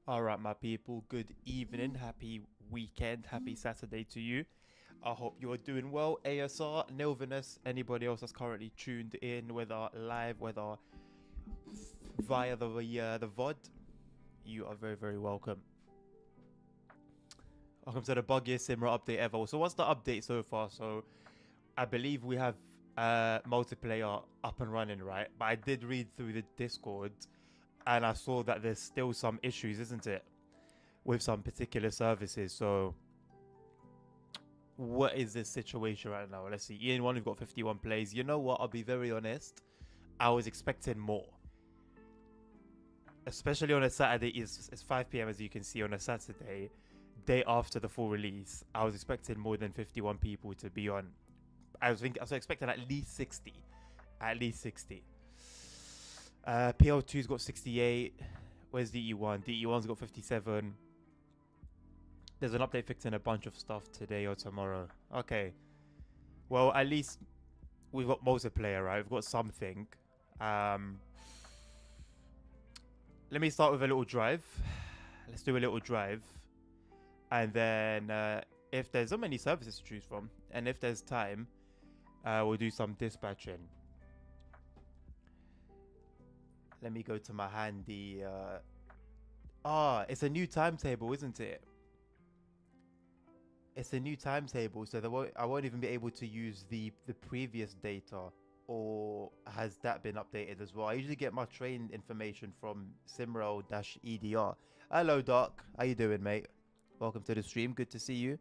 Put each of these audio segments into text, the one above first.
All right, my people, good evening, happy weekend, happy Saturday to you. I hope you're doing well. ASR, Nilvinus, anybody else that's currently tuned in, whether live, whether via the VOD, you are very, very welcome. Welcome to the buggiest SimRail update ever. So what's the update so far? So I believe we have multiplayer up and running, right? But I did read through the Discord and I saw that there's still some issues, isn't it? With some particular services. So what is this situation right now? Let's see. Ian one, we've got 51 plays. You know what? I'll be very honest. I was expecting more. Especially on a Saturday. It's 5 p.m. as you can see on a Saturday. Day after the full release. I was expecting more than 51 people to be on. I was expecting at least 60. At least 60. PL2's got 68. Where's DE1? DE1's got 57. There's an update fixing a bunch of stuff today or tomorrow. Okay. Well, at least we've got multiplayer, right? We've got something. Let me start with a little drive. Let's do a little drive. And then if there's so many services to choose from, and if there's time, we'll do some dispatching. Let me go to my handy... it's a new timetable, isn't it? It's a new timetable, so I won't even be able to use the previous data. Or has that been updated as well? I usually get my train information from SimRail-EDR. Hello, Doc. How you doing, mate? Welcome to the stream. Good to see you.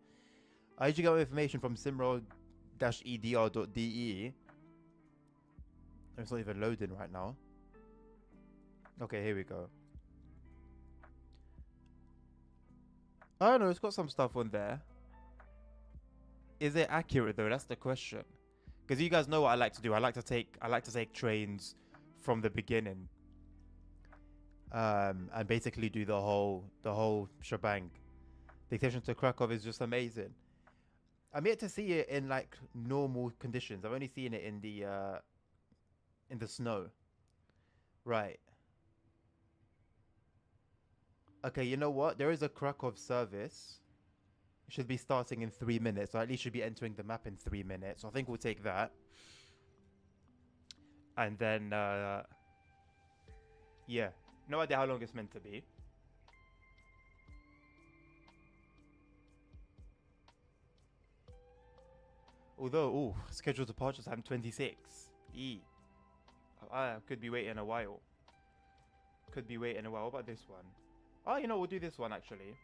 I usually get my information from SimRail-EDR.de. It's not even loading right now. Okay, here we go. Oh no, it's got some stuff on there. Is it accurate though? That's the question. Because you guys know what I like to do. I like to take trains from the beginning. And basically do the whole shebang. Dictation to Krakow is just amazing. I'm yet to see it in like normal conditions. I've only seen it in the snow. Right. Okay, you know what? There is a Krakow service. It should be starting in 3 minutes, or at least should be entering the map in 3 minutes. So I think we'll take that. And then, yeah. No idea how long it's meant to be. Although, scheduled departure time 26. I could be waiting a while. What about this one? Oh, you know, we'll do this one actually.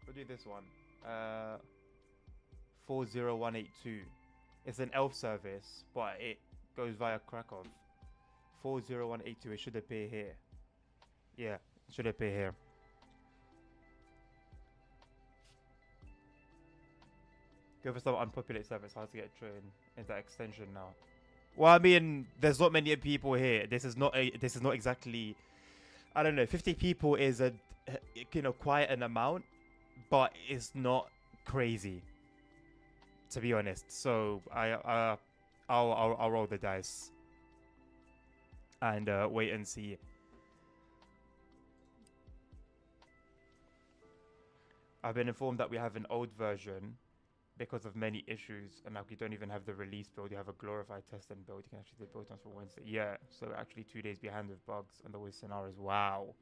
We'll do this one. 40182. It's an elf service, but it goes via Krakow. 40182. It should appear here. Yeah, it should appear here. Go for some unpopulated service. How to get a train into that extension now? Well, I mean, there's not many people here. This is not exactly. I don't know. 50 people is a quite an amount, but it's not crazy, to be honest. So I'll roll the dice and wait and see. I've been informed that we have an old version because of many issues, and like we don't even have the release build. You have a glorified test and build. You can actually do build times for Wednesday. Yeah, so we're actually 2 days behind with bugs and always scenarios. Wow.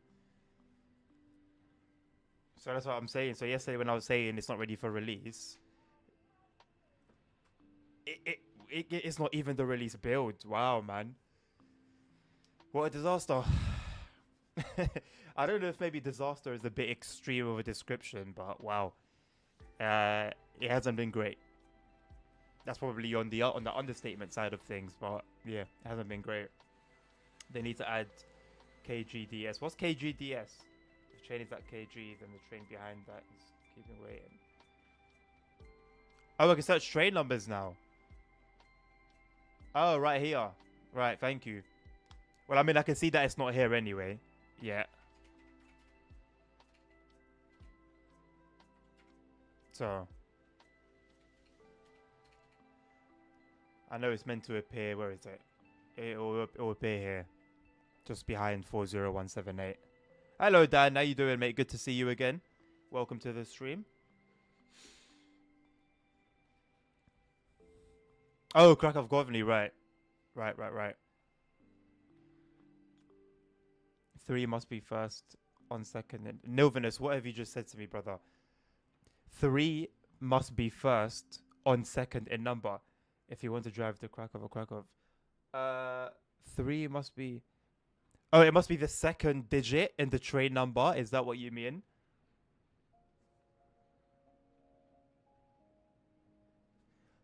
So that's what I'm saying. So yesterday when I was saying it's not ready for release, it's not even the release build. Wow, man. What a disaster. I don't know if maybe disaster is a bit extreme of a description, but wow. It hasn't been great. That's probably on the understatement side of things, but yeah, it hasn't been great. They need to add KGDS. What's KGDS? The train is at KG, then the train behind that is keeping waiting. Oh, I can search train numbers now. Oh, right here. Right, thank you. Well, I mean, I can see that it's not here anyway. Yeah. So. I know it's meant to appear. Where is it? It will appear here. Just behind 40178. Hello, Dan. How you doing, mate? Good to see you again. Welcome to the stream. Oh, Krakow Governey, right. Right. 3 must be first on second. Nilvinus, what have you just said to me, brother? 3 must be first on second in number if you want to drive to Krakow or Krakow. 3 must be... Oh, it must be the second digit in the train number. Is that what you mean?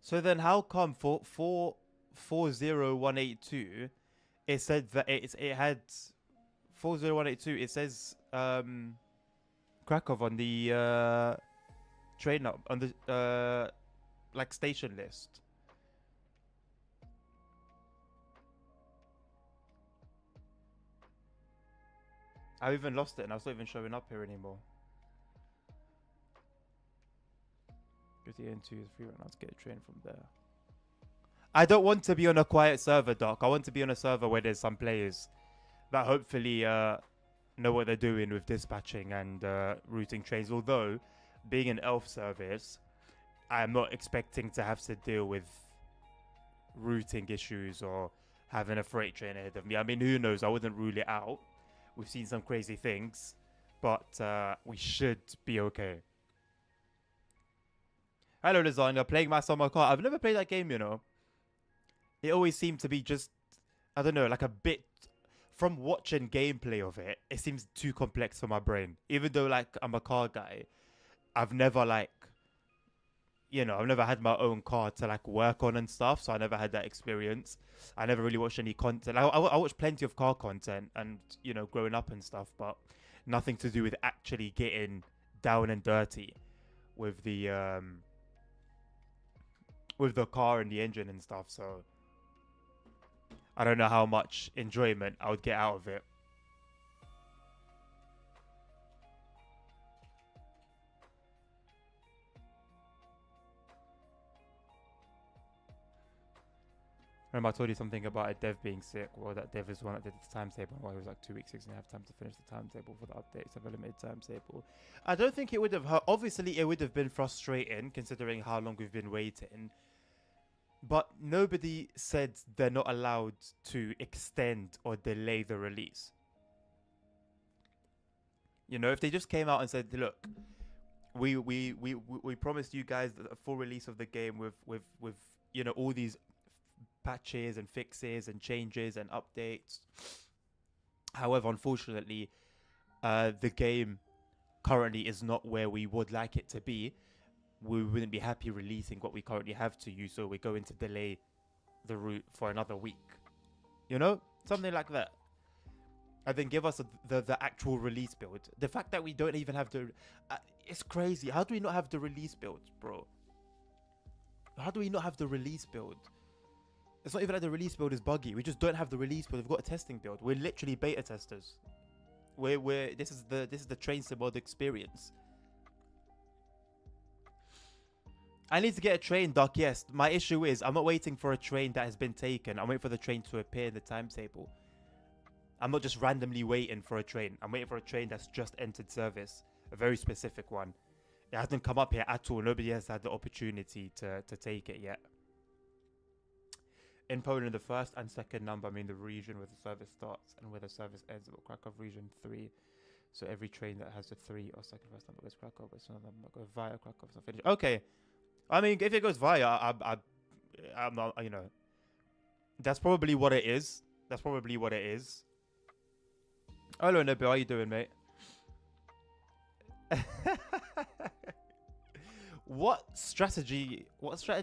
So then how come for 40182 it said that it had 40182 it says Krakow on the train up on the like station list. I even lost it and I was not even showing up here anymore. Go to the N2 3 right now to get a train from there. I don't want to be on a quiet server, Doc. I want to be on a server where there's some players that hopefully know what they're doing with dispatching and routing trains. Although, being an elf service, I'm not expecting to have to deal with routing issues or having a freight train ahead of me. I mean, who knows? I wouldn't rule it out. We've seen some crazy things, but we should be okay. Hello, Lasagna. Playing my summer car. I've never played that game, you know. It always seemed to be just, I don't know, like a bit... From watching gameplay of it, it seems too complex for my brain. Even though, like, I'm a car guy, I've never, like... You know, I've never had my own car to, like, work on and stuff, so I never had that experience. I never really watched any content. I watched plenty of car content and, you know, growing up and stuff, but nothing to do with actually getting down and dirty with the car and the engine and stuff, so I don't know how much enjoyment I would get out of it. Remember I told you something about a dev being sick? Well, that dev is one that did the timetable while he was like 2 weeks, 6 and a half time to finish the timetable for the updates of a limited timetable. I don't think it would have hurt. Obviously, it would have been frustrating considering how long we've been waiting. But nobody said they're not allowed to extend or delay the release. You know, if they just came out and said, look, we promised you guys a full release of the game with you know, all these patches and fixes and changes and updates. However, unfortunately, the game currently is not where we would like it to be. We wouldn't be happy releasing what we currently have to you, so we're going to delay the route for another week. You know? Something like that. And then give us the actual release build. The fact that we don't even have the... it's crazy. How do we not have the release build, bro? How do we not have the release build? It's not even like the release build is buggy. We just don't have the release build. We've got a testing build. We're literally beta testers. This is the train sim mode experience. I need to get a train, Doc. Yes, my issue is I'm not waiting for a train that has been taken. I'm waiting for the train to appear in the timetable. I'm not just randomly waiting for a train. I'm waiting for a train that's just entered service. A very specific one. It hasn't come up here at all. Nobody has had the opportunity to take it yet. In Poland, the first and second number mean the region where the service starts and where the service ends. But Krakow region 3. So every train that has a 3 or second first number goes Krakow, but some of them go via Krakow. So finish. Okay. I mean, if it goes via, I'm not, you know. That's probably what it is. That's probably what it is. Hello, Nabil. How you doing, mate? What strategy?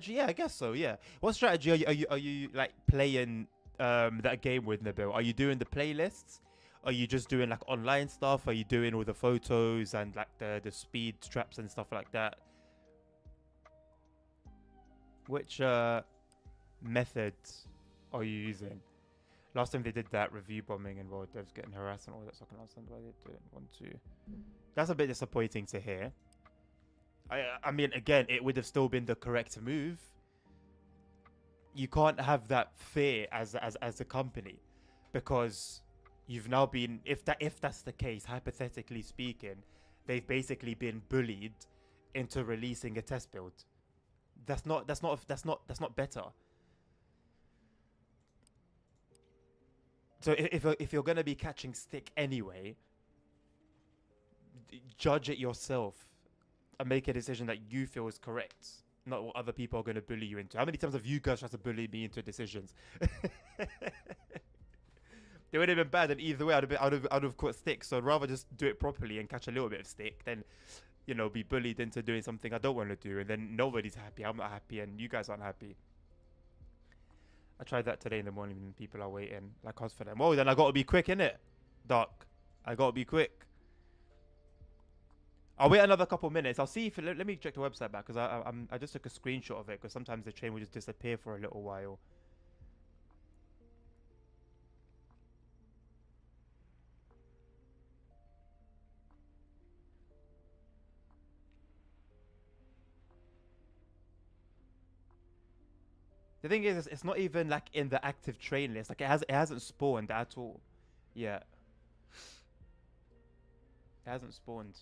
Yeah, I guess so. Yeah. What strategy are you like playing that game with, Nabil? Are you doing the playlists? Are you just doing like online stuff? Are you doing all the photos and like the speed traps and stuff like that? Which methods are you using? Last time they did that review bombing and well, devs getting harassed and all that, so I can understand why they didn't want to. That's a bit disappointing to hear. I mean, again, it would have still been the correct move. You can't have that fear as a company, because you've now been, if that's the case, hypothetically speaking, they've basically been bullied into releasing a test build. That's not better. So if you're gonna be catching stick anyway, judge it yourself and make a decision that you feel is correct, not what other people are gonna bully you into. How many times have you guys tried to bully me into decisions? It would have been bad, and either way, I'd have caught stick. So I'd rather just do it properly and catch a little bit of stick than, be bullied into doing something I don't want to do, and then nobody's happy. I'm not happy, and you guys aren't happy. I tried that today in the morning, and people are waiting. Like I was for them. Oh, then I gotta be quick, innit? Doc, I gotta be quick. I'll wait another couple minutes. I'll see if let me check the website back, because I just took a screenshot of it, because sometimes the train will just disappear for a little while. The thing is, it's not even like in the active train list. Like it hasn't spawned at all. Yeah, it hasn't spawned.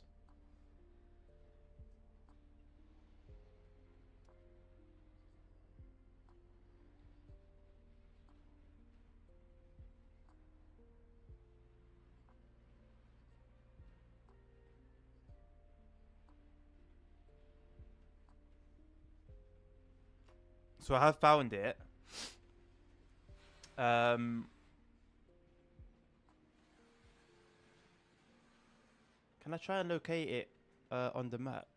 So I have found it. Can I try and locate it on the map?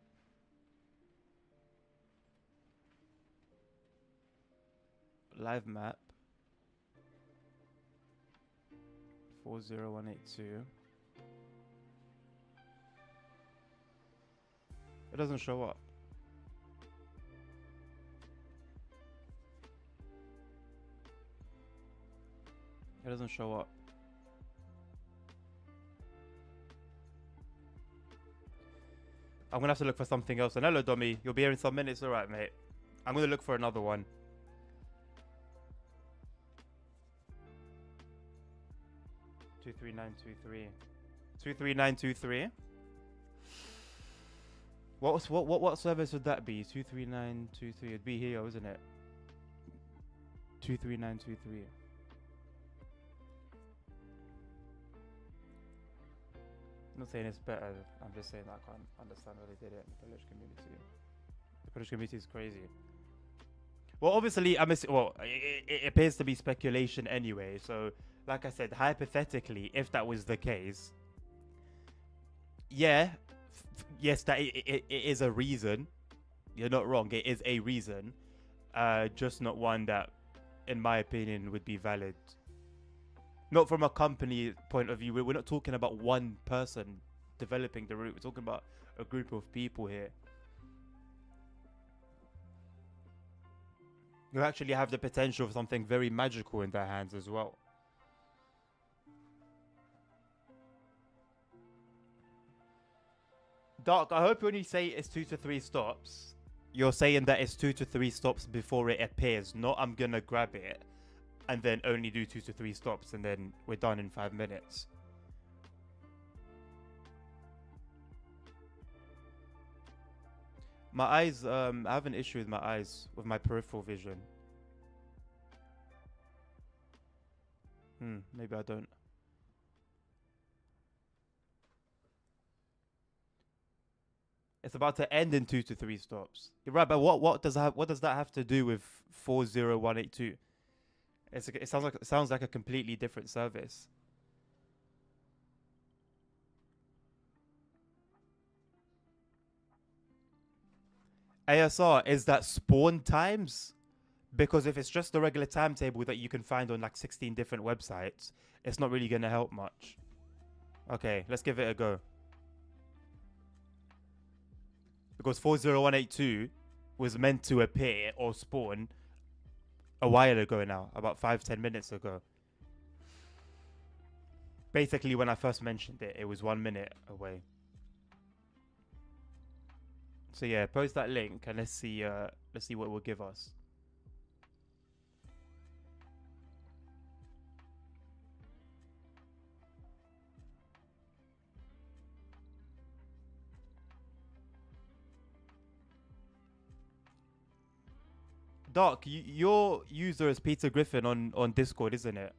Live map. 40182. It doesn't show up. It doesn't show up. I'm gonna have to look for something else. And hello, Dommy. You'll be here in some minutes, alright, mate. I'm gonna look for another one. Two 23923. What service would that be? 23923. It'd be here, isn't it? 23923. I'm not saying it's better. I'm just saying I can't understand why they did it in the Polish community. The Polish community is crazy. Well, obviously, it appears to be speculation anyway. So, like I said, hypothetically, if that was the case, yeah, yes, that it is a reason. You're not wrong. It is a reason, just not one that, in my opinion, would be valid. Not from a company point of view. We're not talking about one person developing the route. We're talking about a group of people here who actually have the potential for something very magical in their hands as well. Dark, I hope when you say it's 2 to 3 stops, you're saying that it's 2 to 3 stops before it appears. Not I'm gonna grab it and then only do 2 to 3 stops and then we're done in 5 minutes. My eyes, I have an issue with my eyes, with my peripheral vision. Maybe I don't. It's about to end in 2 to 3 stops. You're right, but what does that have to do with 40182? It sounds like a completely different service. ASR, is that spawn times? Because if it's just the regular timetable that you can find on like 16 different websites, it's not really going to help much. Okay, let's give it a go. Because 40182 was meant to appear or spawn a while ago now, about 5-10 minutes ago. Basically, when I first mentioned it, it was 1 minute away. So yeah, post that link and let's see what it will give us. Doc, your user is Peter Griffin on Discord, isn't it?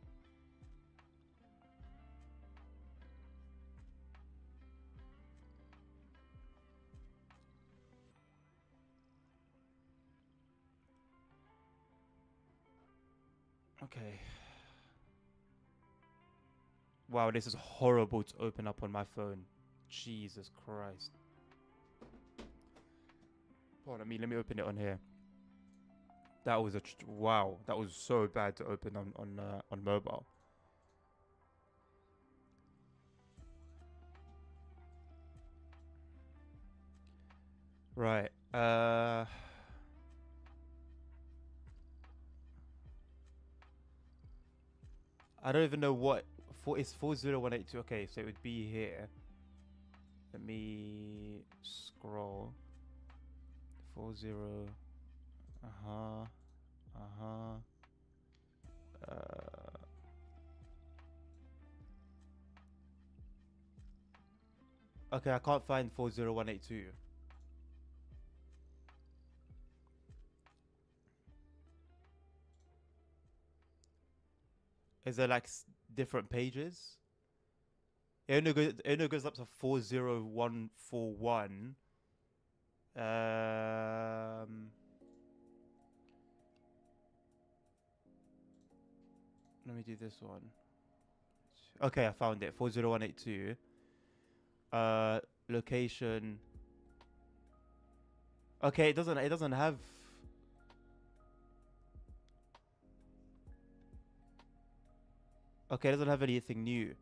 Okay. Wow, this is horrible to open up on my phone. Jesus Christ. Hold on, let me open it on here. That was wow. That was so bad to open on mobile. Right. I don't even know what it's 40182. Okay, so it would be here. Let me scroll. 40. Uh-huh. Uh-huh. Okay, I can't find 40182. Is there like different pages? It only goes up to 40141. Let me do this one. Okay, I found it. 40182. Location. Okay, it doesn't have. Okay, it doesn't have anything new.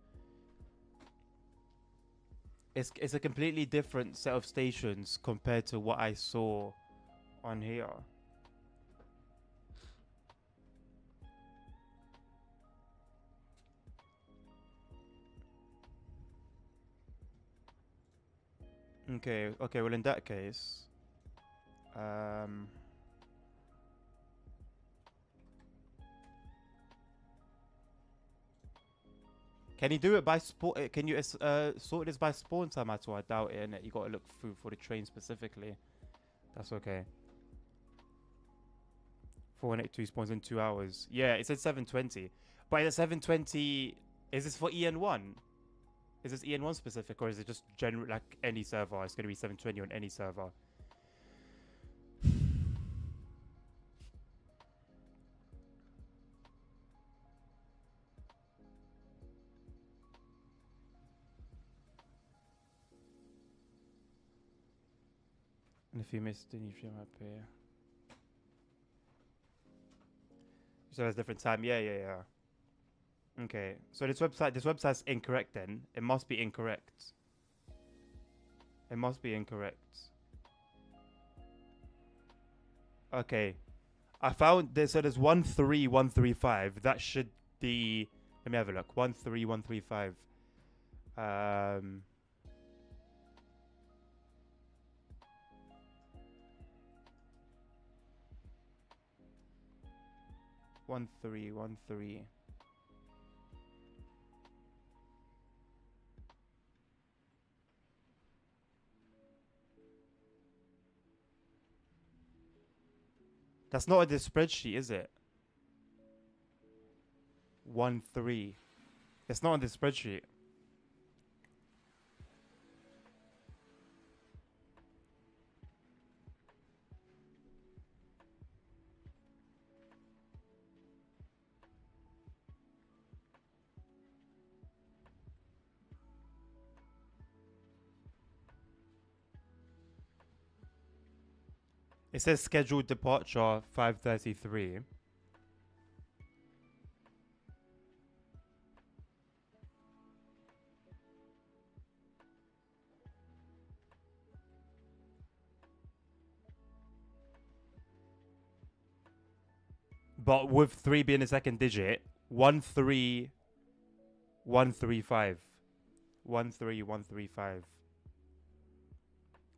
It's a completely different set of stations compared to what I saw on here. Okay, well in that case, can you do it by spawn? Can you sort this by spawn time at all? I doubt it, innit? You gotta look through for the train specifically. That's okay. 4182 spawns in 2 hours. Yeah, it said 720. But the 720, is this for EN1? Is this EN1 specific, or is it just general, like any server? It's gonna be 720 on any server. And if you missed, then you should up here. So it's different time. Yeah. Okay. So this website's incorrect then. It must be incorrect. It must be incorrect. Okay. I found this. So there's 13135. That should be. Let me have a look. 13135. 1313. That's not in the spreadsheet, is it? 13. It's not on the spreadsheet. It says scheduled departure 5:33. But with 3 being the second digit, 13135. 13135.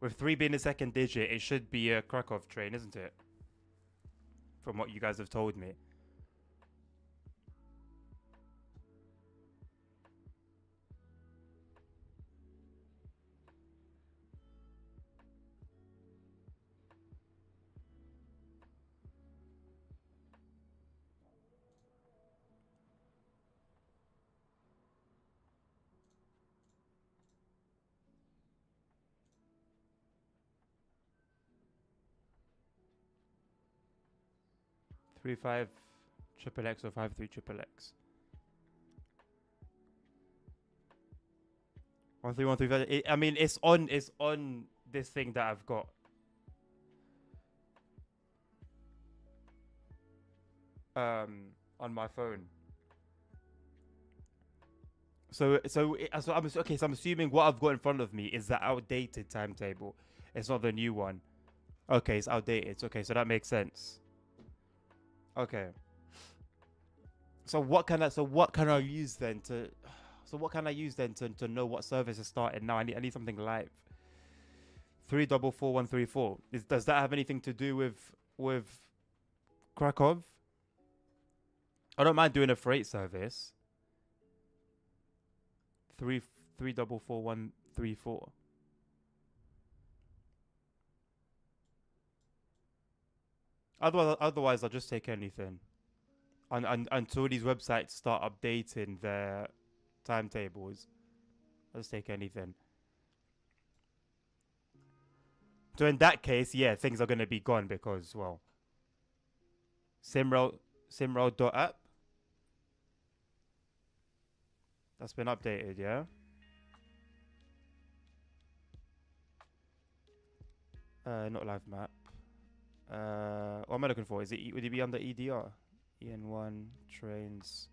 With 3 being the second digit, it should be a Krakow train, isn't it? From what you guys have told me. 35 triple X or 53 triple X. 13135. I mean, it's on this thing that I've got. On my phone. So I'm assuming what I've got in front of me is the outdated timetable. It's not the new one. Okay, it's outdated. Okay, so that makes sense. Okay. So what can I use then to know what service is starting now? I need something live. 344134. Does that have anything to do with Krakow? I don't mind doing a freight service. 344134. Otherwise, I'll just take anything. Until these websites start updating their timetables, I'll just take anything. So in that case, yeah, things are gonna be gone because, well, SimRail.app. That's been updated, yeah. Not live map. What am I looking for? Would it be under EDR? EN1 trains.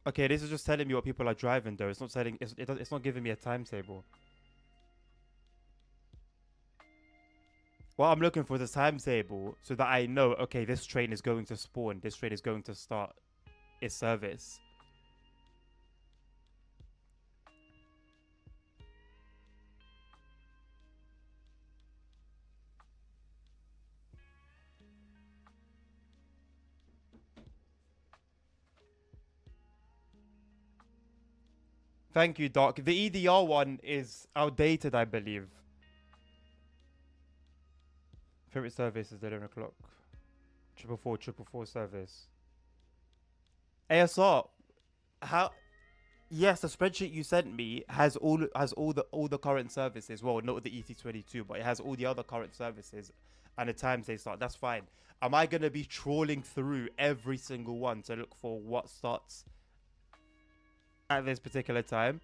Okay, this is just telling me what people are driving though. It's not telling. It's not giving me a timetable. What I'm looking for is a timetable so that I know. Okay, this train is going to spawn. This train is going to start its service. Thank you, Doc. The EDR one is outdated, I believe. Favorite service is 11 o'clock. 444 service. ASR. How? Yes, the spreadsheet you sent me has all the current services. Well, not the ET22, but it has all the other current services and the times they start. That's fine. Am I gonna be trawling through every single one to look for what starts at this particular time?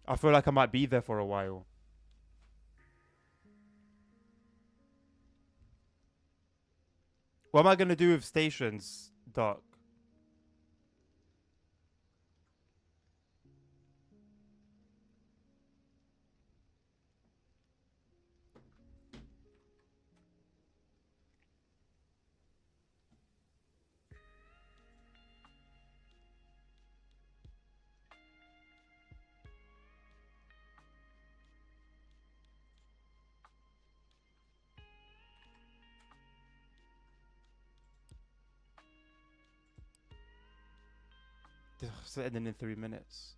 I feel like I might be there for a while. What am I gonna do with stations, Doc? It's ending in 3 minutes.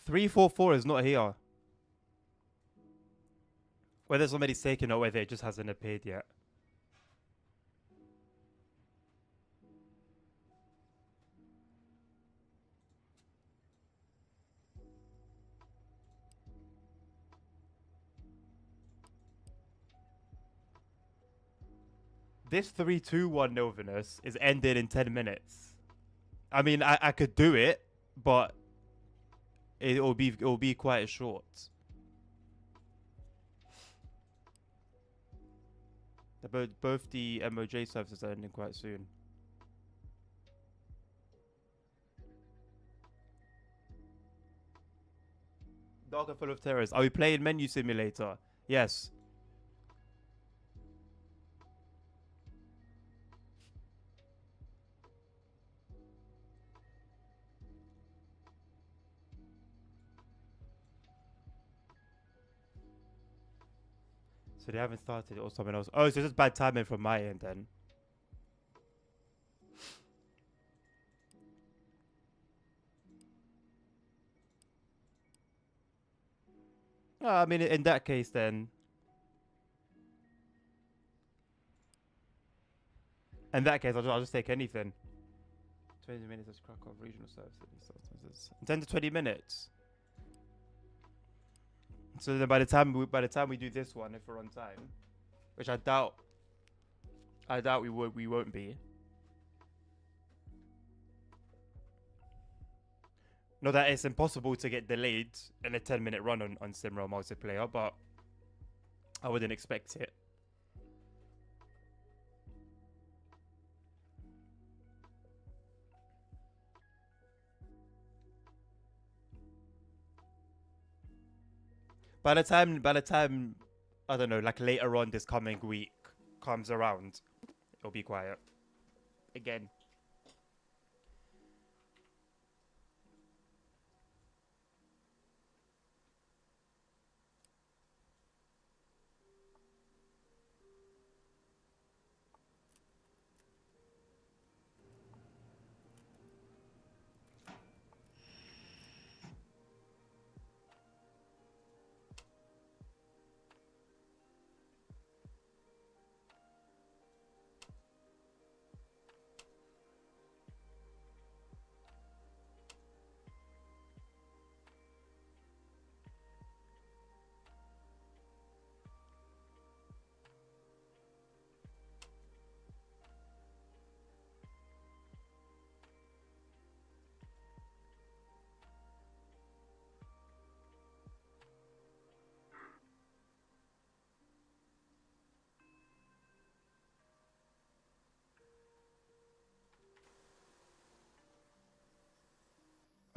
Three four four is not here. Whether somebody's taken or whether it just hasn't appeared yet. This 321 Novinus is ended in 10 minutes. I mean, I could do it, but it will be quite short. Both the MOJ services are ending quite soon. Dark and Full of Terrors. Are we playing Menu Simulator? Yes. So they haven't started or something else. Oh, so it's just bad timing from my end then. I mean, in that case, then. In that case, I'll just take anything. 20 minutes of Krakow regional services. 10 to 20 minutes. So then by the time we do this one, if we're on time, which I doubt we won't be. Not that it's impossible to get delayed in a 10-minute run on SimRail multiplayer, but I wouldn't expect it. By the time I don't know, like later on this coming week comes around, it'll be quiet again.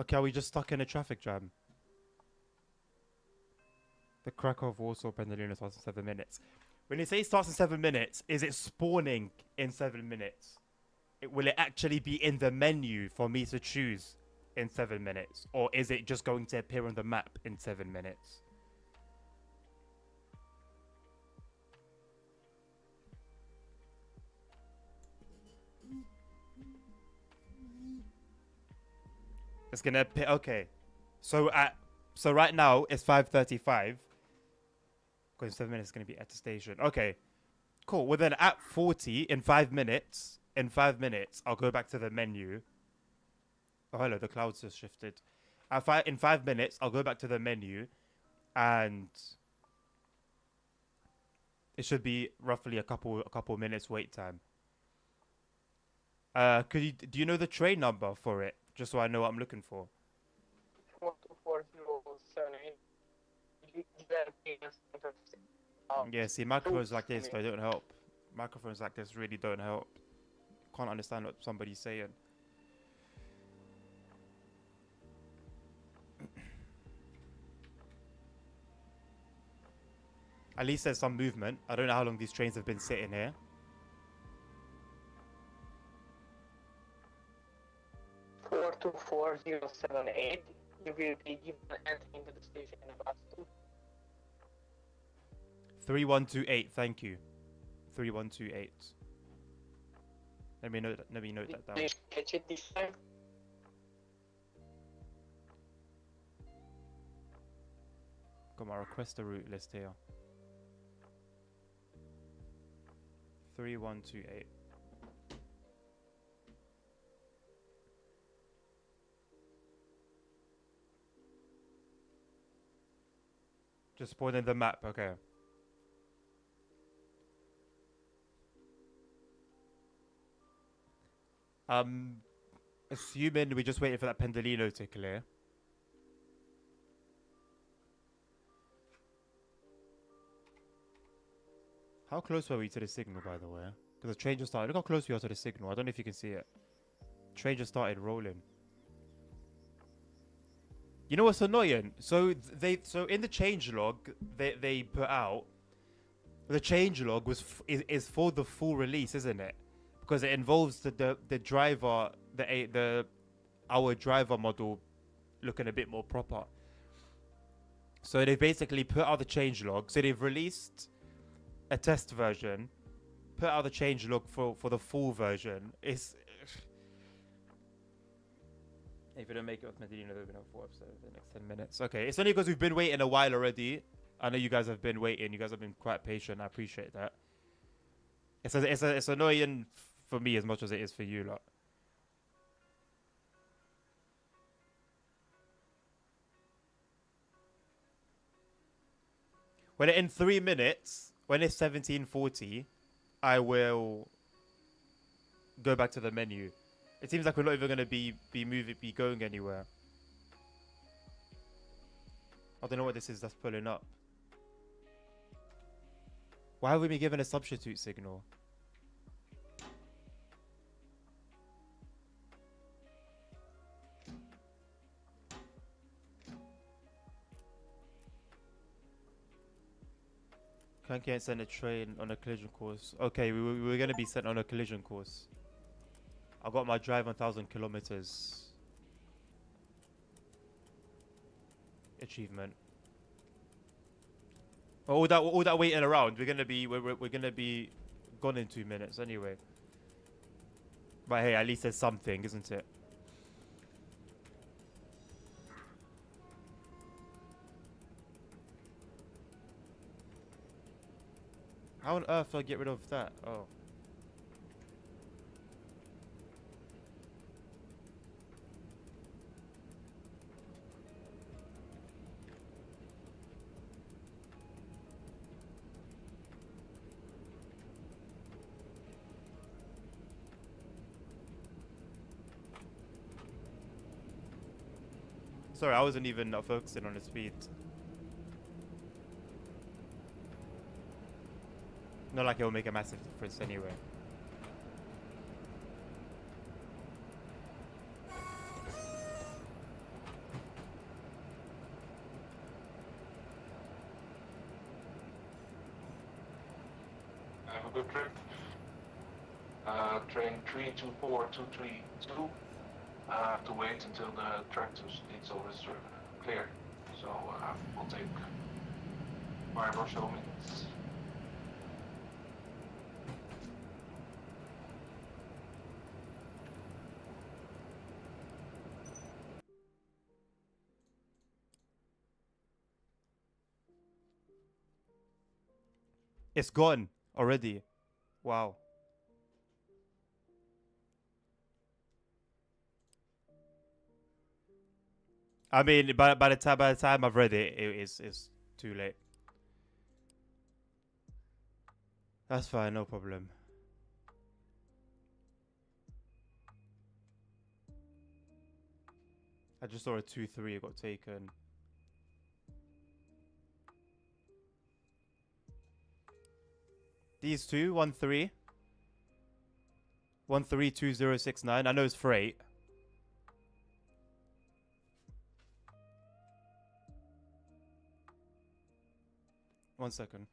Okay, are we just stuck in a traffic jam? The Krakow Warsaw Pendolino starts in 7 minutes. When you say it starts in 7 minutes, is it spawning in 7 minutes? Will it actually be in the menu for me to choose in 7 minutes? Or is it just going to appear on the map in 7 minutes? It's gonna appear. Okay, so right now it's 5:35. Because in 7 minutes it's gonna be at the station. Okay, cool. Well then, at 40 in 5 minutes, I'll go back to the menu. Oh hello, the clouds just shifted. In 5 minutes, I'll go back to the menu, and it should be roughly a couple minutes wait time. Do you know the train number for it? Just so I know what I'm looking for. 42478. Yeah, see, microphones like this, they don't help. Microphones like this really don't help. Can't understand what somebody's saying. At least there's some movement. I don't know how long these trains have been sitting here. Four two 4078. You will be given entry into the station in about 3128, thank you. 3128. Let me note that down. Did you catch it this time? Got my request a route list here. 3128. Just spawn in the map, okay. Assuming we're just waiting for that Pendolino to clear. How close were we to the signal, by the way? Because the train just started. Look how close we are to the signal. I don't know if you can see it. Train just started rolling. You know what's annoying? So in the changelog they put out, the changelog is for the full release, isn't it? Because it involves the driver, our driver model looking a bit more proper. So they basically put out the changelog. So they've released a test version, put out the changelog for the full version. If you don't make it with Medina, there'll be no 4 episodes in the next 10 minutes. Okay, it's only because we've been waiting a while already. I know you guys have been waiting. You guys have been quite patient. I appreciate that. It's annoying for me as much as it is for you lot. When in 3 minutes, when it's 17:40, I will go back to the menu. It seems like we're not even gonna be going anywhere. I don't know what this is that's pulling up. Why have we been given a substitute signal? Can't get sent a train on a collision course. Okay, we were gonna be sent on a collision course. I got my drive 1,000 kilometers achievement. All that waiting around. We're gonna be gone in 2 minutes anyway. But hey, at least there's something, isn't it? How on earth do I get rid of that? Oh. Sorry, I wasn't even focusing on the speed. Not like it will make a massive difference anyway. Have a good trip. Train 324232. I have to wait until the track to Stietzel is clear. So we'll take 5 or so minutes. It's gone already. Wow. I mean, by the time I've read it, it's too late. That's fine, no problem. I just saw a 2-3 got taken. These two, 1-3. 1-3-2-0-6-9. I know it's freight. One second.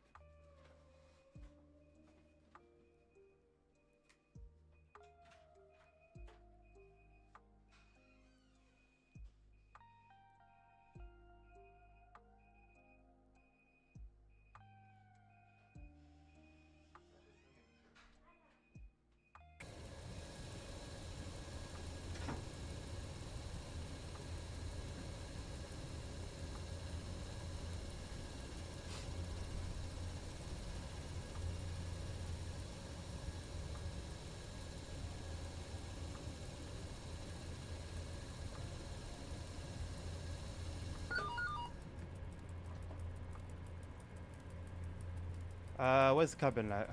Where's the cabin light?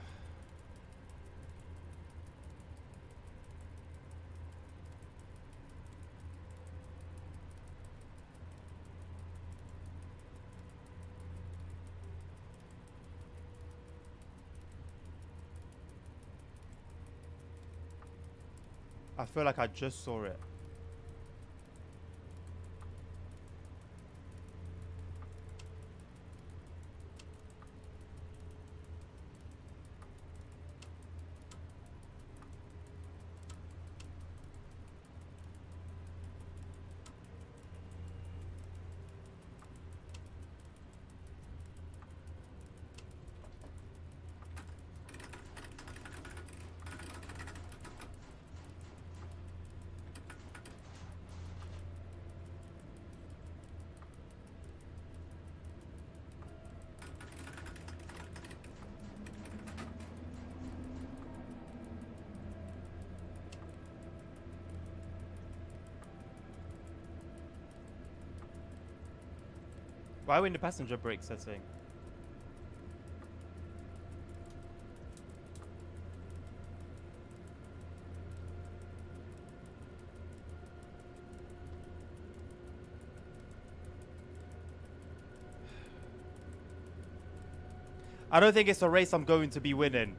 I feel like I just saw it. Why are we in the passenger brake setting? I don't think it's a race I'm going to be winning.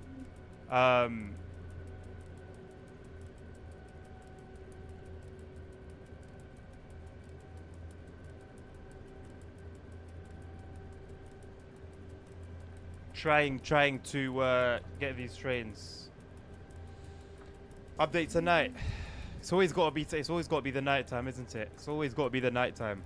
Trying to get these trains. Update tonight. It's always got to be. It's always got to be the night time, isn't it? It's always got to be the night time.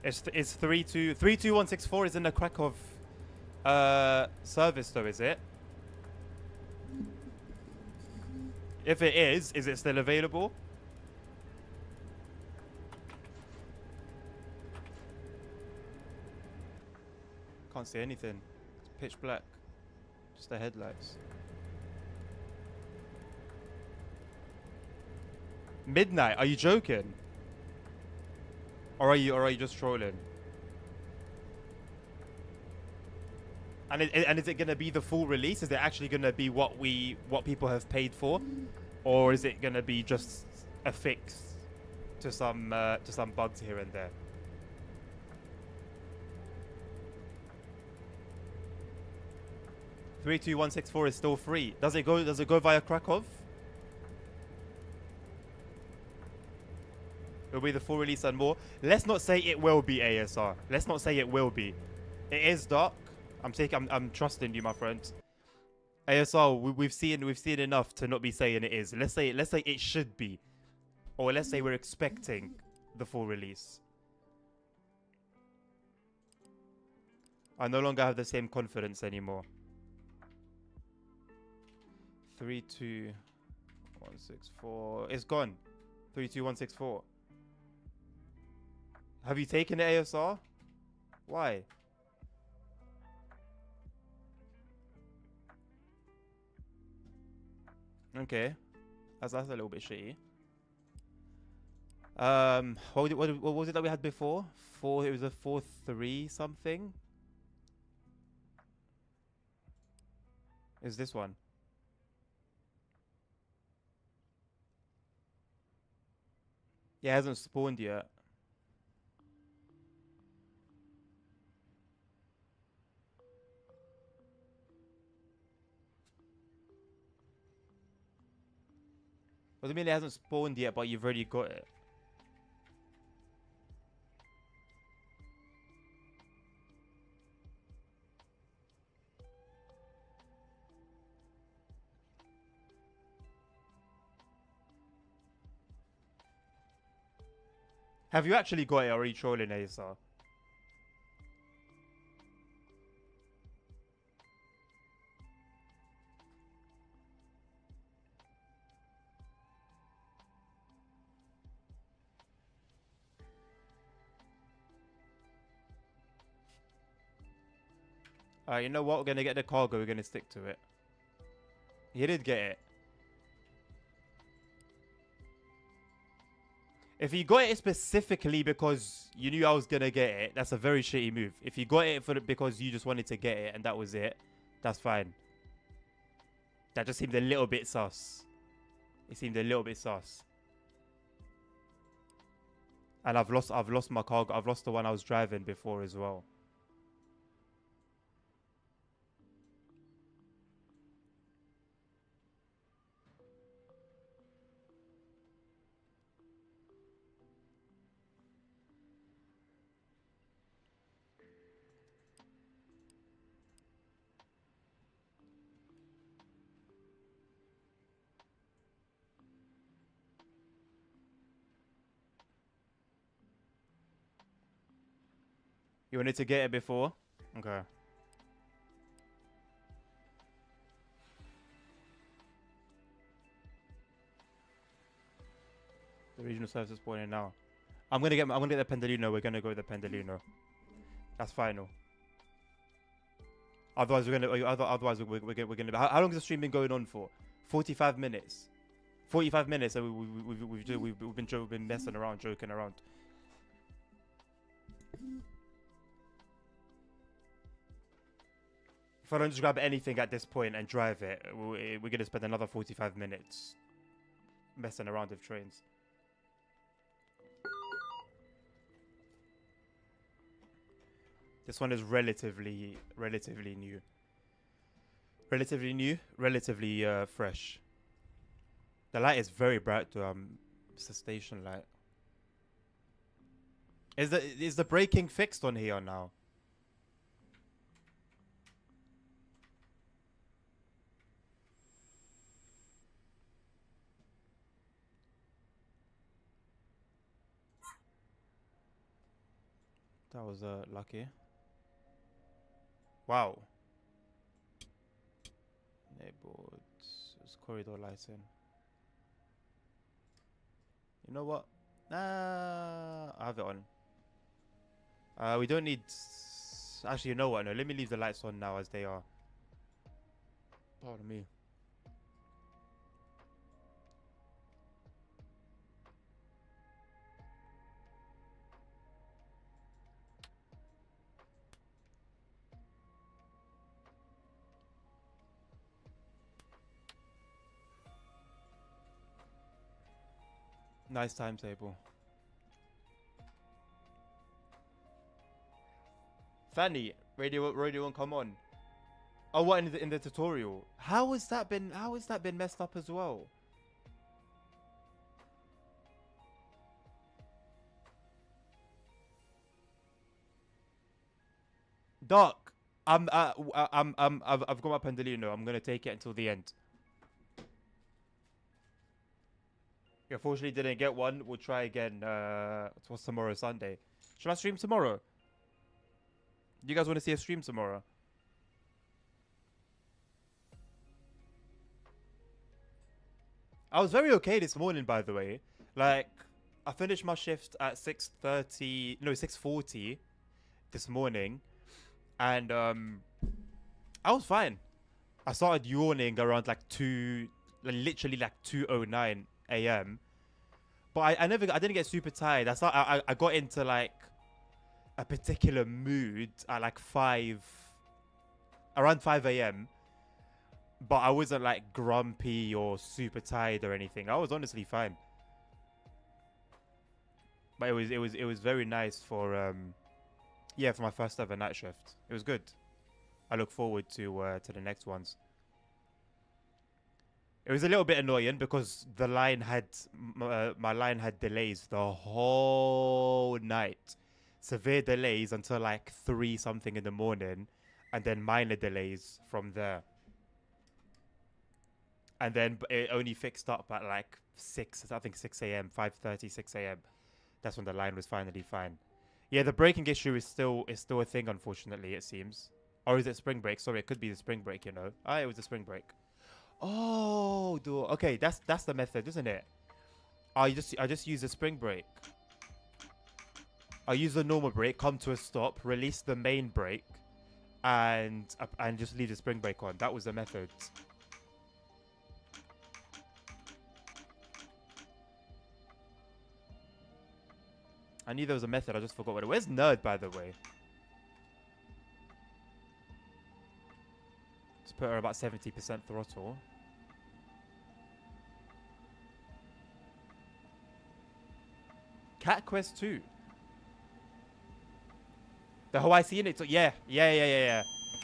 It's 32164 is in the Krakow service though, is it? If it is it still available? Can't see anything. It's pitch black. Just the headlights. Midnight? Are you joking? Or are you just trolling? And is it gonna be the full release? Is it actually gonna be what people have paid for, or is it gonna be just a fix to some bugs here and there? $32164 is still free. Does it go via Krakow? It'll be the full release and more. Let's not say it will be ASR. Let's not say it will be. It is dark. I'm trusting you, my friend. ASR, we've seen enough to not be saying it is. Let's say it should be, or let's say we're expecting the full release. I no longer have the same confidence anymore. 32164. It's gone. 32164. Have you taken the ASR? Why? Okay, that's a little bit shitty. What was it that we had before? It was a 4-3 something. Is this one? Yeah, it hasn't spawned yet. What do you mean it hasn't spawned yet, but you've already got it? Have you actually got it, or are you trolling, ASR? You know what? We're gonna get the cargo. We're gonna stick to it. He did get it. If you got it specifically because you knew I was gonna get it, that's a very shitty move. If you got it because you just wanted to get it and that was it, that's fine. That just seemed a little bit sus. It seemed a little bit sus. And I've lost my cargo. I've lost the one I was driving before as well. You wanted to get it before? Okay. The regional service is pointing now. I'm gonna get the Pendolino. We're gonna go with the Pendolino. That's final. Otherwise, we're gonna. How long has the stream been going on for? 45 minutes. 45 minutes, and we've been messing around, joking around. If I don't just grab anything at this point and drive it, we're gonna spend another 45 minutes messing around with trains. This one is relatively new. Relatively new, relatively fresh. The light is very bright though. It's the station light. Is the braking fixed on here now? That was lucky. Wow. Enabled. It's corridor lighting. You know what? I have it on. We don't need. Actually, you know what? No, let me leave the lights on now as they are. Pardon me. Nice timetable. Fanny, radio won't come on. Oh, what in the tutorial? How has that been messed up as well? Doc, I've got my Pendolino. I'm gonna take it until the end. Unfortunately, didn't get one. We'll try again. What's tomorrow? Sunday. Should I stream tomorrow? You guys want to see a stream tomorrow? I was very okay this morning, by the way. Like, I finished my shift at 6:30. No, 6:40 this morning, and I was fine. I started yawning around like literally like 2:09 a.m. But I didn't get super tired. I got into like a particular mood at like around 5 a.m. But I wasn't like grumpy or super tired or anything. I was honestly fine. But it was very nice for for my first ever night shift. It was good. I look forward to the next ones. It was a little bit annoying because the line had my line had delays the whole night, severe delays until like 3 something in the morning, and then minor delays from there. And then it only fixed up at like 6 a.m., 5:30, 6 a.m. That's when the line was finally fine. Yeah, the braking issue is still a thing, unfortunately, it seems. Or is it spring break? Sorry, it could be the spring break, you know. Ah, it was the spring break. Oh, okay, that's the method, isn't it? I just use the spring brake. I use the normal brake, come to a stop, release the main brake, and just leave the spring brake on. That was the method. I knew there was a method. I just forgot what it was. Where's Nerd, by the way? Let's put her about 70% throttle. Cat Quest 2. The Hawaii Scenic. Yeah.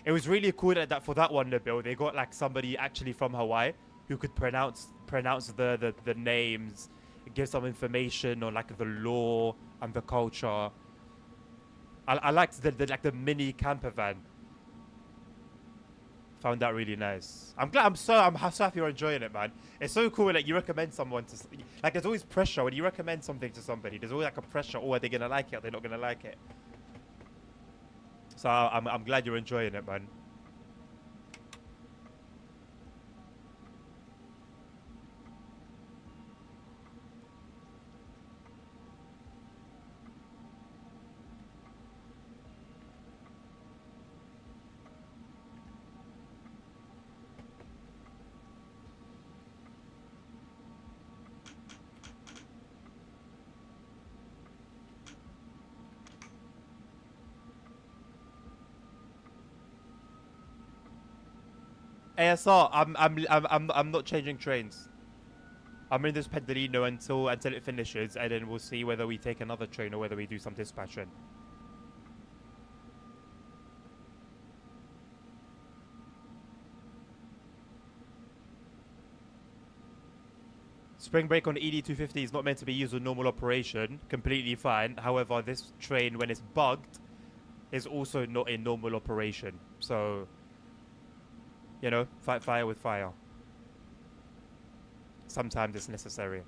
It was really cool for that one, Nabil. They got like somebody actually from Hawaii who could pronounce the names, give some information on like the law and the culture. I liked the mini camper van. Found that really nice. I'm so happy you're enjoying it, man. It's so cool that you recommend someone to, like, there's always pressure when you recommend something to somebody. There's always like a pressure. Oh, are they gonna like it? Or they're not gonna like it. So I'm glad you're enjoying it, man. ASR, I'm not changing trains. I'm in this Pendolino until it finishes, and then we'll see whether we take another train or whether we do some dispatching. Spring brake on ED250 is not meant to be used on normal operation. Completely fine. However, this train, when it's bugged, is also not in normal operation. So, you know, fight fire with fire. Sometimes it's necessary.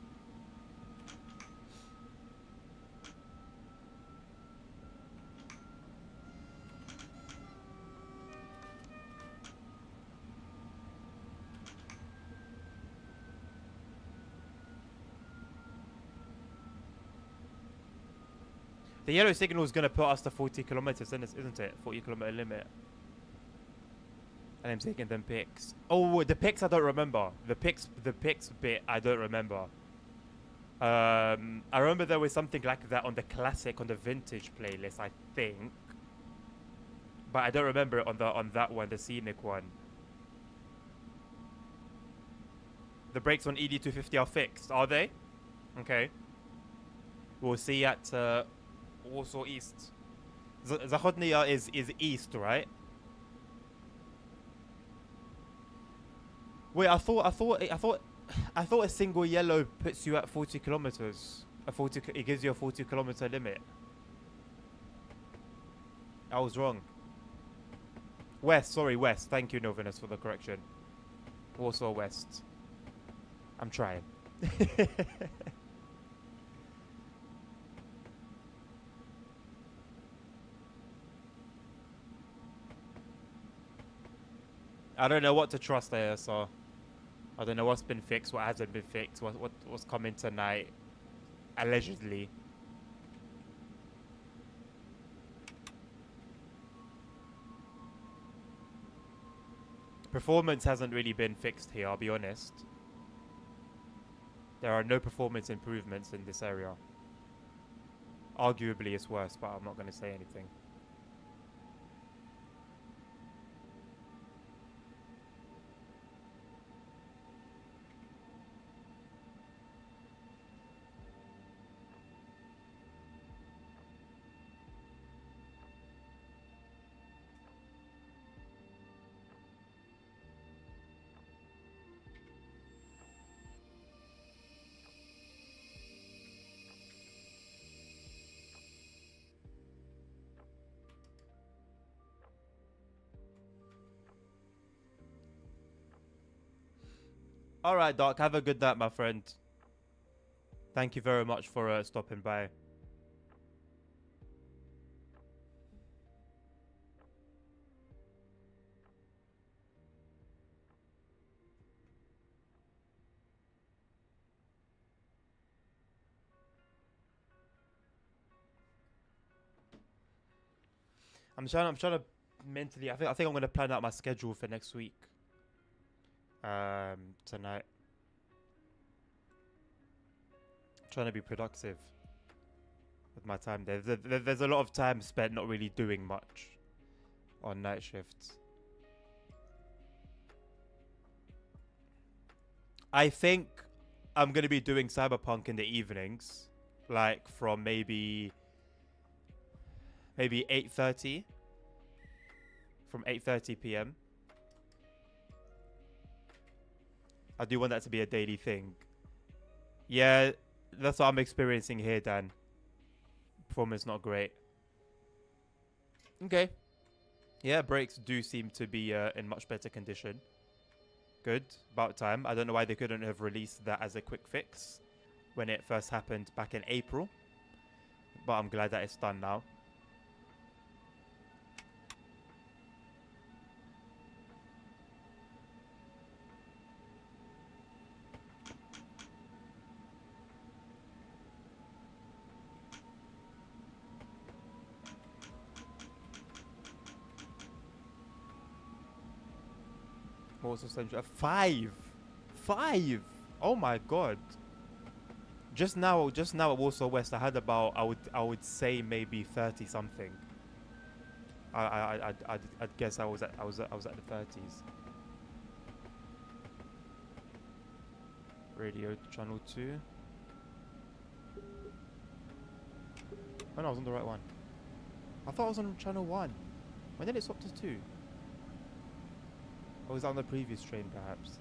The yellow signal is going to put us to 40 kilometers, isn't it? 40-kilometer limit. And I'm taking them pics. Oh, the pics I don't remember. The pics bit I don't remember. I remember there was something like that on the classic, on the vintage playlist, I think. But I don't remember it on that one, the scenic one. The brakes on ED250 are fixed, are they? Okay. We'll see at Warsaw East. Zachodnia is east, right? Wait, I thought a single yellow puts you at 40 kilometers. It gives you a 40-kilometer limit. I was wrong. West, sorry, west. Thank you, Novinus, for the correction. Warsaw West. I'm trying. I don't know what to trust there, so I don't know what's been fixed, what hasn't been fixed, what's coming tonight, allegedly. Performance hasn't really been fixed here, I'll be honest. There are no performance improvements in this area. Arguably it's worse, but I'm not going to say anything. Alright, Doc. Have a good night, my friend. Thank you very much for stopping by. I'm trying to mentally. I think I'm gonna plan out my schedule for next week. Tonight. Trying to be productive with my time there. There's a lot of time spent not really doing much on night shifts. I think I'm gonna be doing Cyberpunk in the evenings, like from maybe 8:30. From 8:30 p.m. I do want that to be a daily thing. Yeah, that's what I'm experiencing here, Dan. Performance not great. Okay. Yeah, brakes do seem to be in much better condition. Good. About time. I don't know why they couldn't have released that as a quick fix when it first happened back in April. But I'm glad that it's done now. Also central 5. Oh my god. Just now at Warsaw West I had about I would say maybe 30 something. I'd guess I was at the 30s. Radio channel 2. Oh no, I was on the right one. I thought I was on channel 1. When did it swap to 2? Or was that on the previous train perhaps?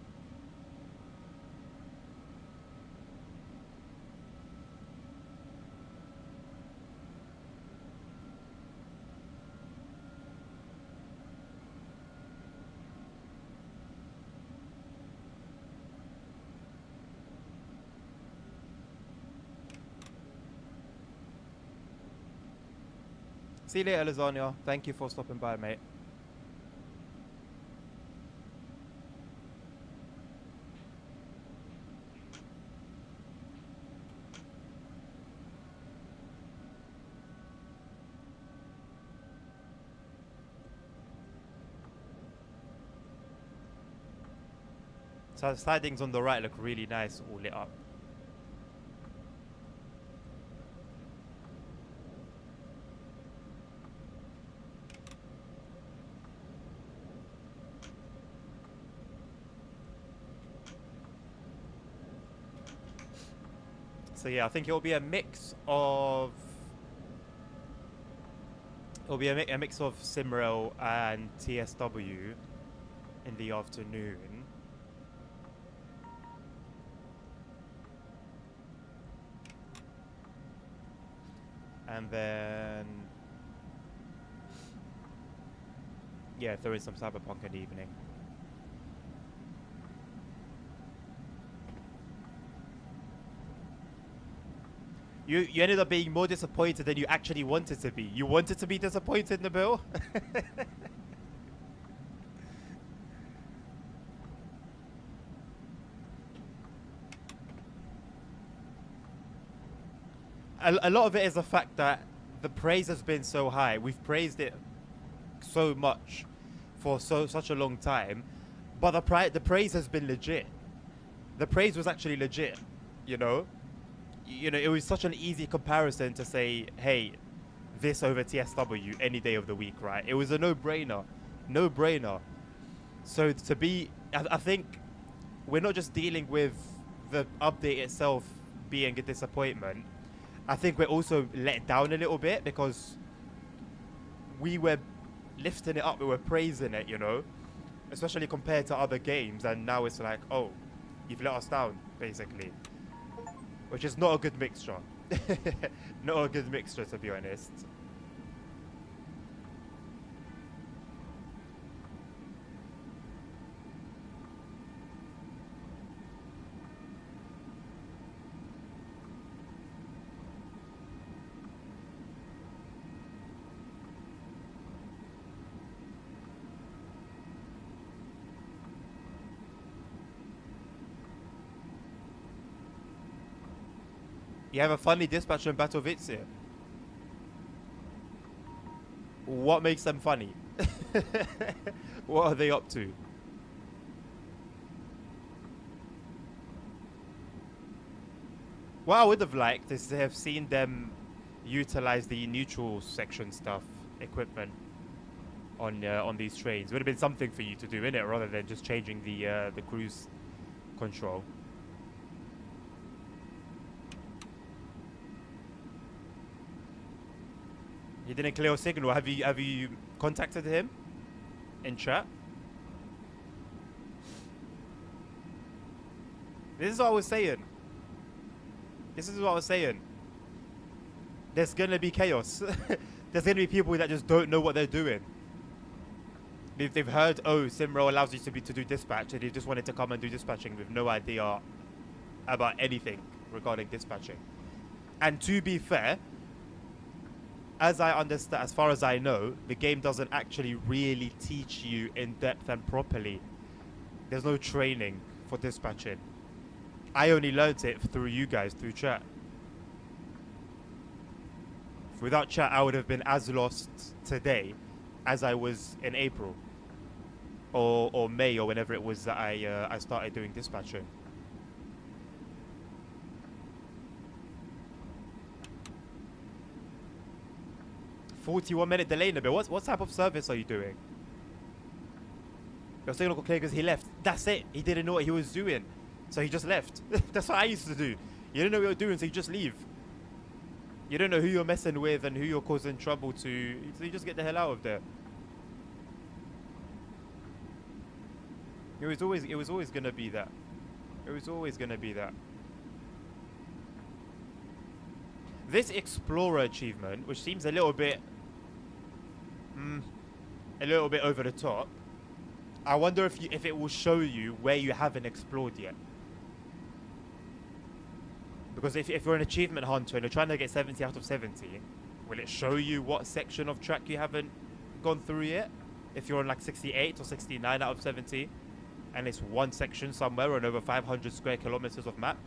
See you later, Lasagna. Thank you for stopping by, mate. So the sidings on the right look really nice, all lit up. So yeah, I think it'll be a mix of a mix of SimRail and TSW in the afternoon. And then yeah, if there is some cyberpunk in the evening. You ended up being more disappointed than you actually wanted to be. You wanted to be disappointed, Nabil? A lot of it is the fact that the praise has been so high. We've praised it so much for such a long time, but the praise has been legit. The praise was actually legit, you know? It was such an easy comparison to say, hey, this over TSW any day of the week, right? It was a no-brainer. No-brainer. So I think we're not just dealing with the update itself being a disappointment. I think we're also let down a little bit because we were lifting it up, we were praising it, especially compared to other games, and now it's like, oh, you've let us down, basically. Which is not a good mixture. Not a good mixture, to be honest. You have a funny dispatcher in Battle Vitsir. What makes them funny? What are they up to? What I would have liked is to have seen them utilize the neutral section stuff, equipment on these trains. Would have been something for you to do in it, rather than just changing the cruise control. He didn't clear a signal. Have you contacted him in chat? This is what I was saying. There's gonna be chaos. There's gonna be people that just don't know what they're doing. They've heard, oh, SimRail allows you to do dispatch, and they just wanted to come and do dispatching with no idea about anything regarding dispatching. And to be fair, as I understand, as far as I know, the game doesn't actually really teach you in depth and properly. There's no training for dispatching. I only learnt it through you guys, through chat. Without chat, I would have been as lost today as I was in April or May, or whenever it was that I started doing dispatching. "41-minute delay, Nabil. What type of service are you doing?" Your signal got clear because he left. That's it. He didn't know what he was doing. So he just left. That's what I used to do. You don't know what you're doing, so you just leave. You don't know who you're messing with and who you're causing trouble to, so you just get the hell out of there. It was always gonna be that. It was always gonna be that. This Explorer achievement, which seems a little bit over the top. I wonder if it will show you where you haven't explored yet. Because if you're an achievement hunter and you're trying to get 70 out of 70, will it show you what section of track you haven't gone through yet? If you're on like 68 or 69 out of 70, and it's one section somewhere on over 500 square kilometers of map.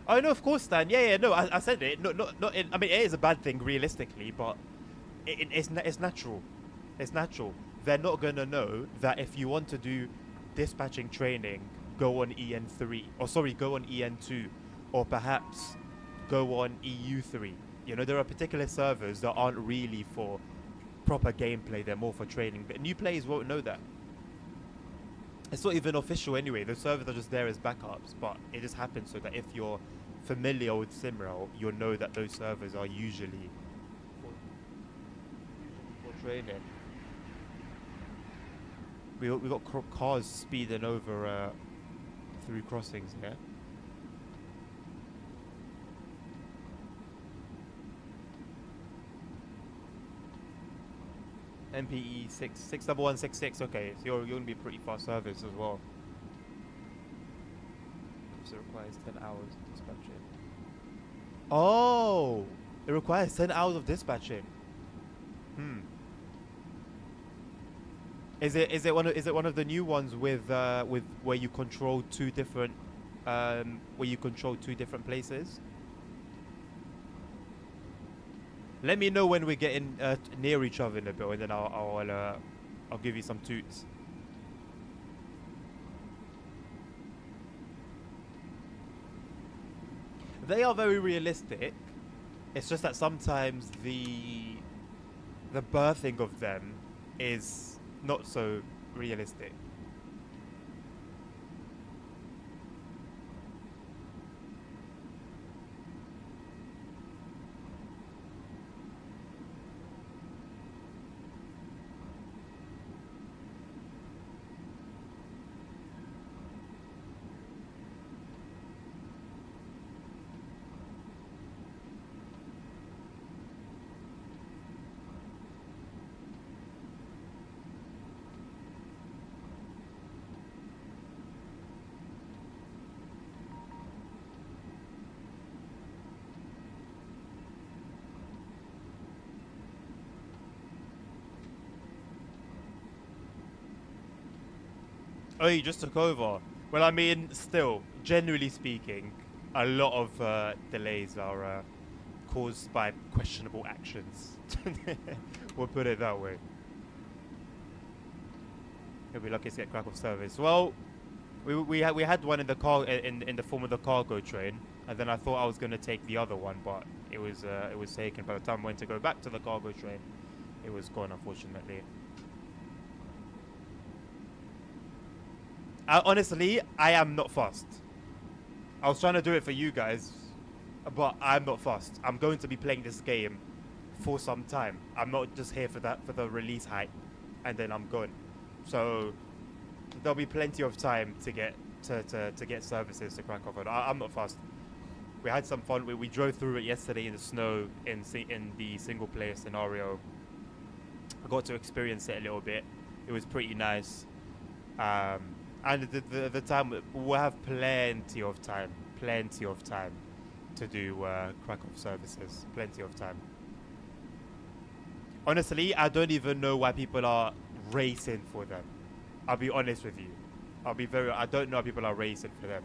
Oh no, of course, Stan. Yeah, no, I said it. Not. I mean, it is a bad thing realistically, but it's natural. It's natural. They're not gonna know that if you want to do dispatching training, go on EN3, or sorry, go on EN2, or perhaps go on EU3. You know, there are particular servers that aren't really for proper gameplay. They're more for training. But new players won't know that. It's not even official anyway. The servers are just there as backups, but it just happens so that if you're familiar with SimRail, you'll know that those servers are usually for training. We got cars speeding over through crossings here. MPE 61166. Okay, so you're gonna be pretty fast service as well. So it requires 10 hours of dispatching. Oh, it requires 10 hours of dispatching. Is it one of the new ones with where you control two different places? Let me know when we're getting near each other in a bit, and then I'll give you some toots. They are very realistic. It's just that sometimes the birthing of them is not so realistic. Oh, you just took over. Well, I mean, still, generally speaking, a lot of delays are caused by questionable actions. We'll put it that way. You'll be lucky to get crack of service. Well, we had one in the in the form of the cargo train, and then I thought I was gonna take the other one, but it was taken. By the time I went to go back to the cargo train, it was gone, unfortunately. Honestly, I am not fast. I was trying to do it for you guys, but I'm not fast. I'm going to be playing this game for some time. I'm not just here for the release hype, and then I'm gone. So there'll be plenty of time to get get services to crack off on. I'm not fast. We had some fun. We drove through it yesterday in the snow in the single player scenario. I got to experience it a little bit. It was pretty nice. And the time, we'll have plenty of time to do crack-off services. Plenty of time. Honestly, I don't even know why people are racing for them. I'll be honest with you. I don't know why people are racing for them.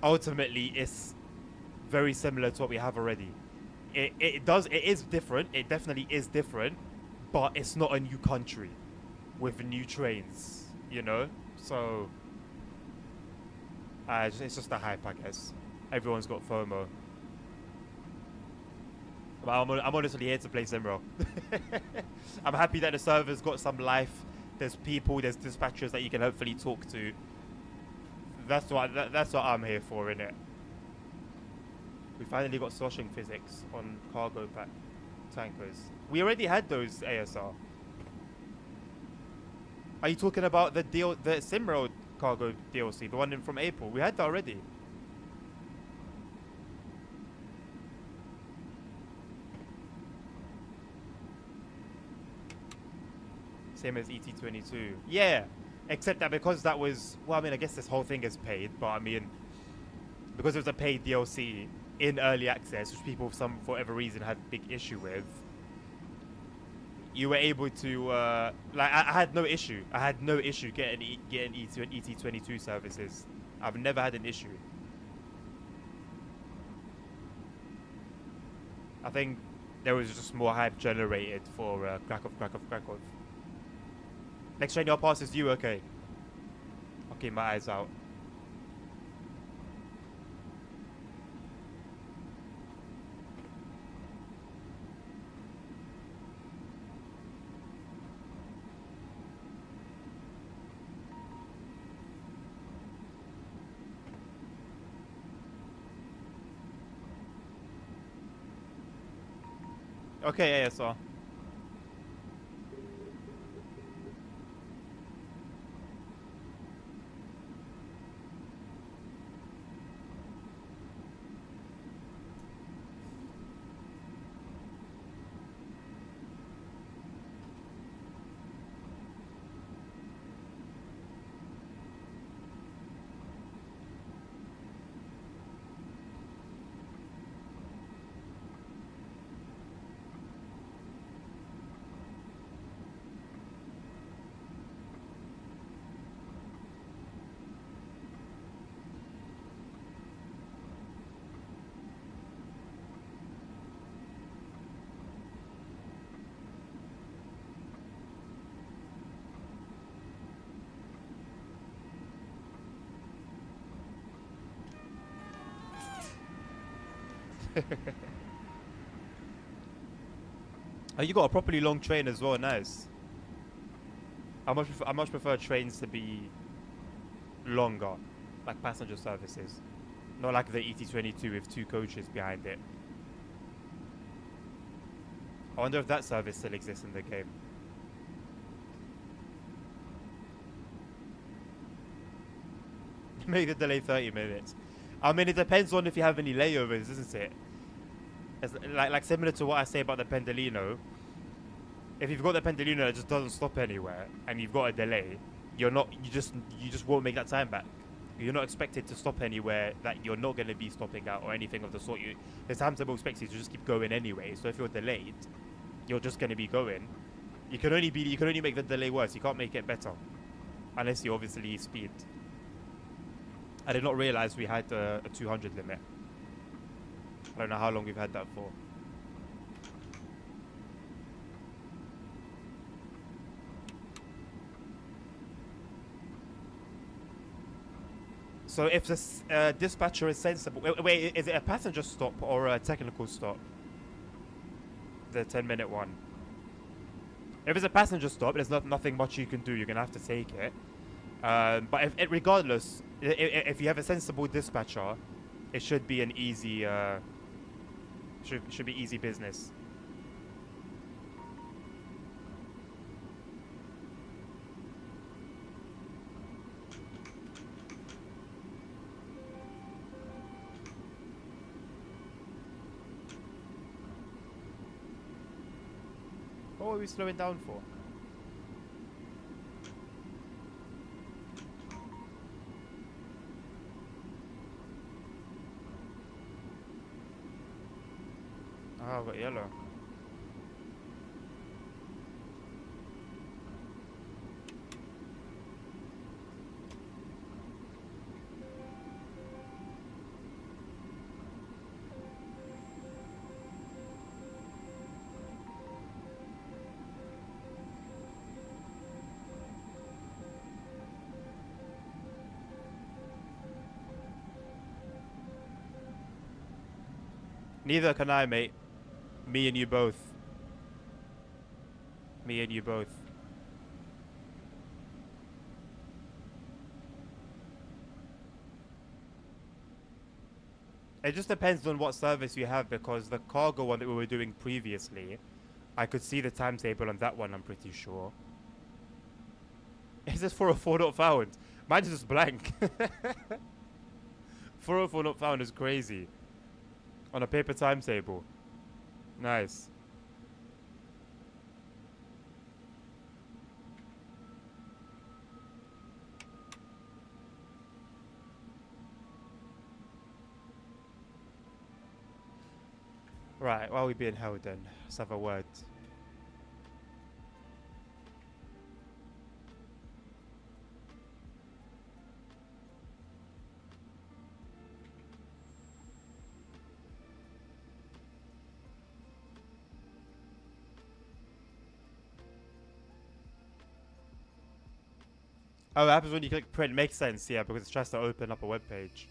Ultimately, it's very similar to what we have already. It is different. It definitely is different. But it's not a new country with new trains, you know? So, it's just a hype, I guess. Everyone's got FOMO. But I'm honestly here to play SimRail. I'm happy that the server's got some life. There's people, there's dispatchers that you can hopefully talk to. That's what I'm here for, innit? We finally got sloshing physics on cargo pack tankers. We already had those ASR. Are you talking about the SimRail cargo DLC, the one from April? We had that already. Same as ET22. Yeah, except that because that was, well, I mean, I guess this whole thing is paid, but I mean, because it was a paid DLC in early access, which people for whatever reason had a big issue with, you were able to, like, I had no issue. I had no issue getting ET22 services. I've never had an issue. I think there was just more hype generated for Krakow. Next train your pass is you, okay. I'll keep my eyes out. Okay, ASR. Oh, you got a properly long train as well. Nice. I much prefer trains to be longer, like passenger services, not like the ET22 with 2 coaches behind it. I wonder if that service still exists in the game. Make the delay 30 minutes. I mean, it depends on if you have any layovers, isn't it? It's like similar to what I say about the Pendolino. If you've got the Pendolino that just doesn't stop anywhere and you've got a delay, you just won't make that time back. You're not expected to stop anywhere that you're not going to be stopping at or anything of the sort. The timetable expects you to just keep going anyway. So if you're delayed, you're just going to be going. You can only make the delay worse. You can't make it better, unless you obviously speed. I did not realize we had a 200 limit. I don't know how long we've had that for. So if this dispatcher is sensible... Wait, is it a passenger stop or a technical stop? The 10-minute one. If it's a passenger stop, there's nothing much you can do. You're going to have to take it. But regardless, if you have a sensible dispatcher, it should be an easy... should be easy business. What are we slowing down for? Ah, I've got yellow. Neither can I, mate. Me and you both. Me and you both. It just depends on what service you have, because the cargo one that we were doing previously, I could see the timetable on that one, I'm pretty sure. Is this 404 not found? Mine's just blank. 404 not found is crazy. On a paper timetable. Nice. Right, while we being held then, let's have a word. Oh, it happens when you click print. Makes sense, yeah, because it tries to open up a web page.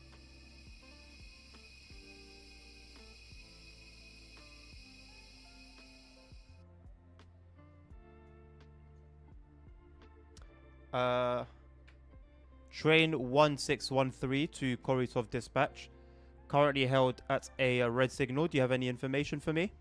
Train 1613 to Koritov Dispatch. Currently held at a red signal. Do you have any information for me?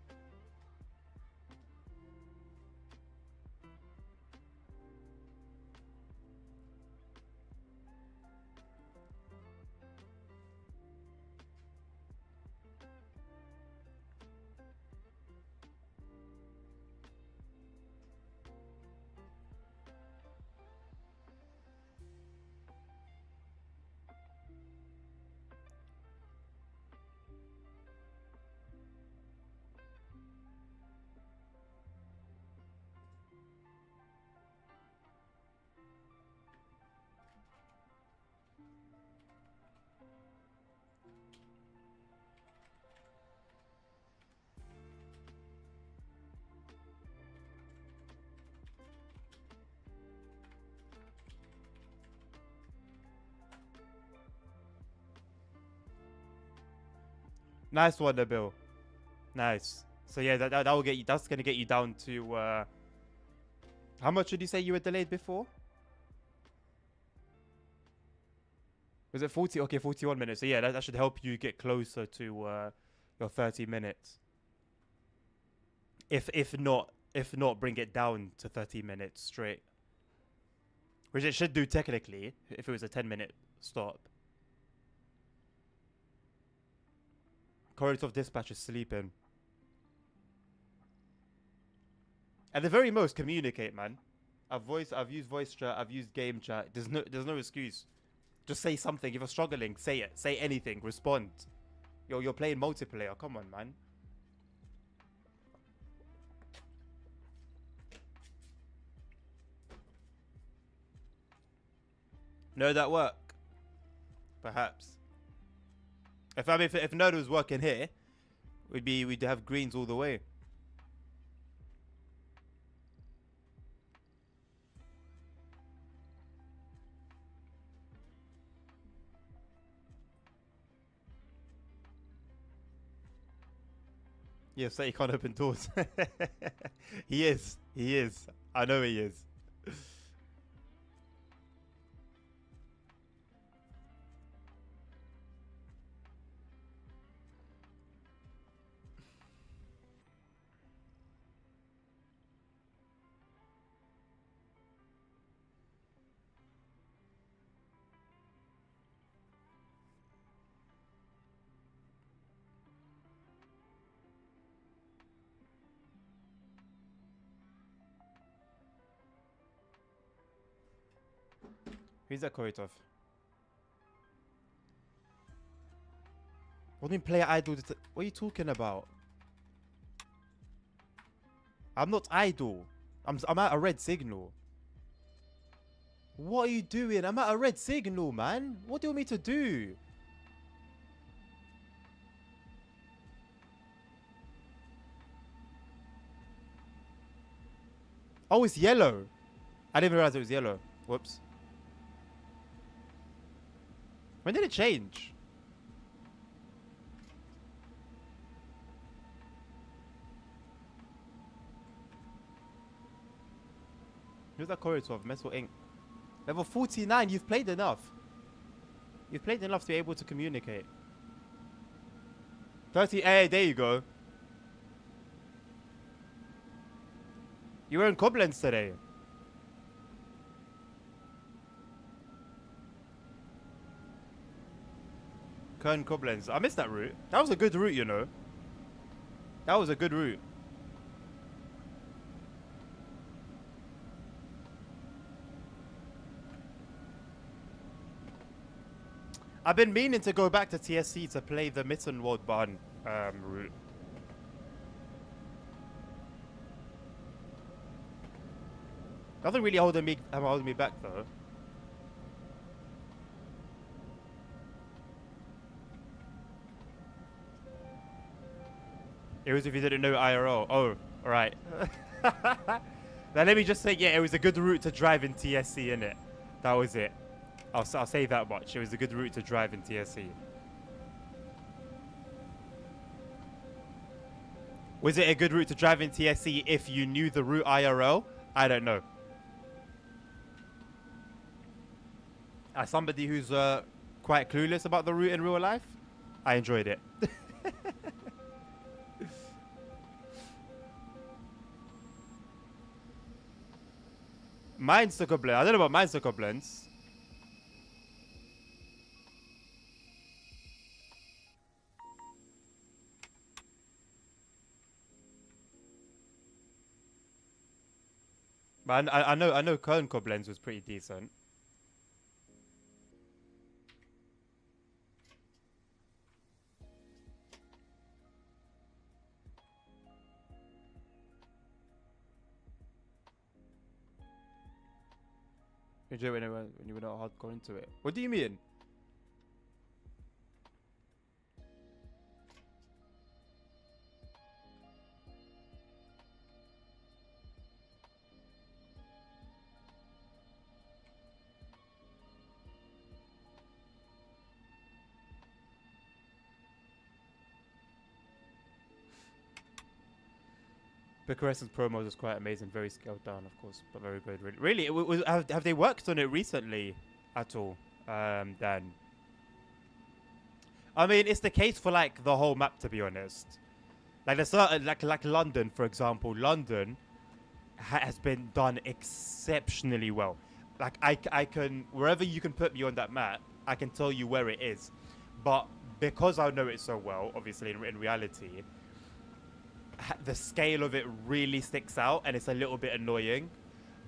Nice one, there, Bill. Nice. So yeah, that will get you. That's gonna get you down to. How much did you say you were delayed before? Was it 40? Okay, 41 minutes. So yeah, that should help you get closer to your 30 minutes. If not, bring it down to 30 minutes straight. Which it should do technically if it was a 10-minute stop. Koritov Dispatch is sleeping. At the very most, communicate, man. I've used voice chat. I've used game chat. There's no excuse. Just say something. If you're struggling, say it. Say anything. Respond. You're playing multiplayer. Come on, man. No, that work. Perhaps. If Nerd was working here, we'd have greens all the way. Yeah, so he can't open doors. He is. He is. I know he is. Who's that Koritov? What do you mean player idle? What are you talking about? I'm not idle. I'm at a red signal. What are you doing? I'm at a red signal, man. What do you want me to do? Oh, it's yellow. I didn't realize it was yellow. Whoops. When did it change? Who's that corridor of Metal Ink? Level 49, you've played enough. You've played enough to be able to communicate. 30, hey, there you go. You were in Koblenz today. Köln Koblenz. I missed that route. That was a good route, you know. That was a good route. I've been meaning to go back to TSC to play the Mittenwaldbahn route. Nothing really holding me back though. It was if you didn't know IRL. Oh, alright. Now let me just say, yeah, it was a good route to drive in TSC, innit? That was it. I'll say that much. It was a good route to drive in TSC. Was it a good route to drive in TSC if you knew the route IRL? I don't know. As somebody who's quite clueless about the route in real life, I enjoyed it. Mainz to Koblenz. I don't know about Mainz to Koblenz. But I know Köln Koblenz was pretty decent. You do it when you were not hardcore into it. What do you mean? Bucharest's promos is quite amazing, very scaled down, of course, but very good. Really, have they worked on it recently at all? Dan, I mean, it's the case for like the whole map, to be honest. Like there's certain, like London, for example. London has been done exceptionally well. Like I can, wherever you can put me on that map, I can tell you where it is. But because I know it so well, obviously in reality, the scale of it really sticks out, and it's a little bit annoying,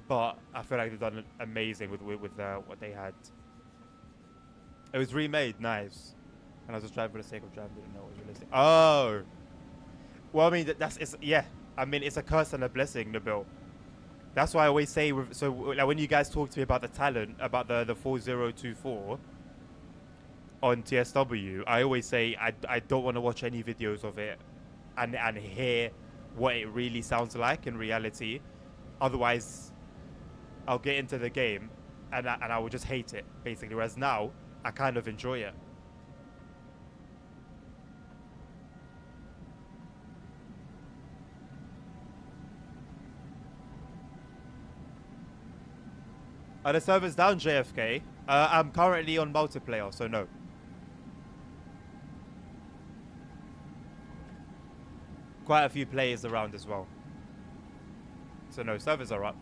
but I feel like they've done amazing with what they had. It was remade, nice, and I was just driving for the sake of driving, didn't know it was realistic. Oh, well, I mean yeah. I mean, it's a curse and a blessing, Nabil. That's why I always say, so like when you guys talk to me about the talent, about the 4024 on TSW, I always say I don't want to watch any videos of it and hear what it really sounds like in reality. Otherwise, I'll get into the game and I will just hate it, basically. Whereas now, I kind of enjoy it. Are the servers down, JFK? I'm currently on multiplayer, so no. Quite a few players around as well. So no, servers are up.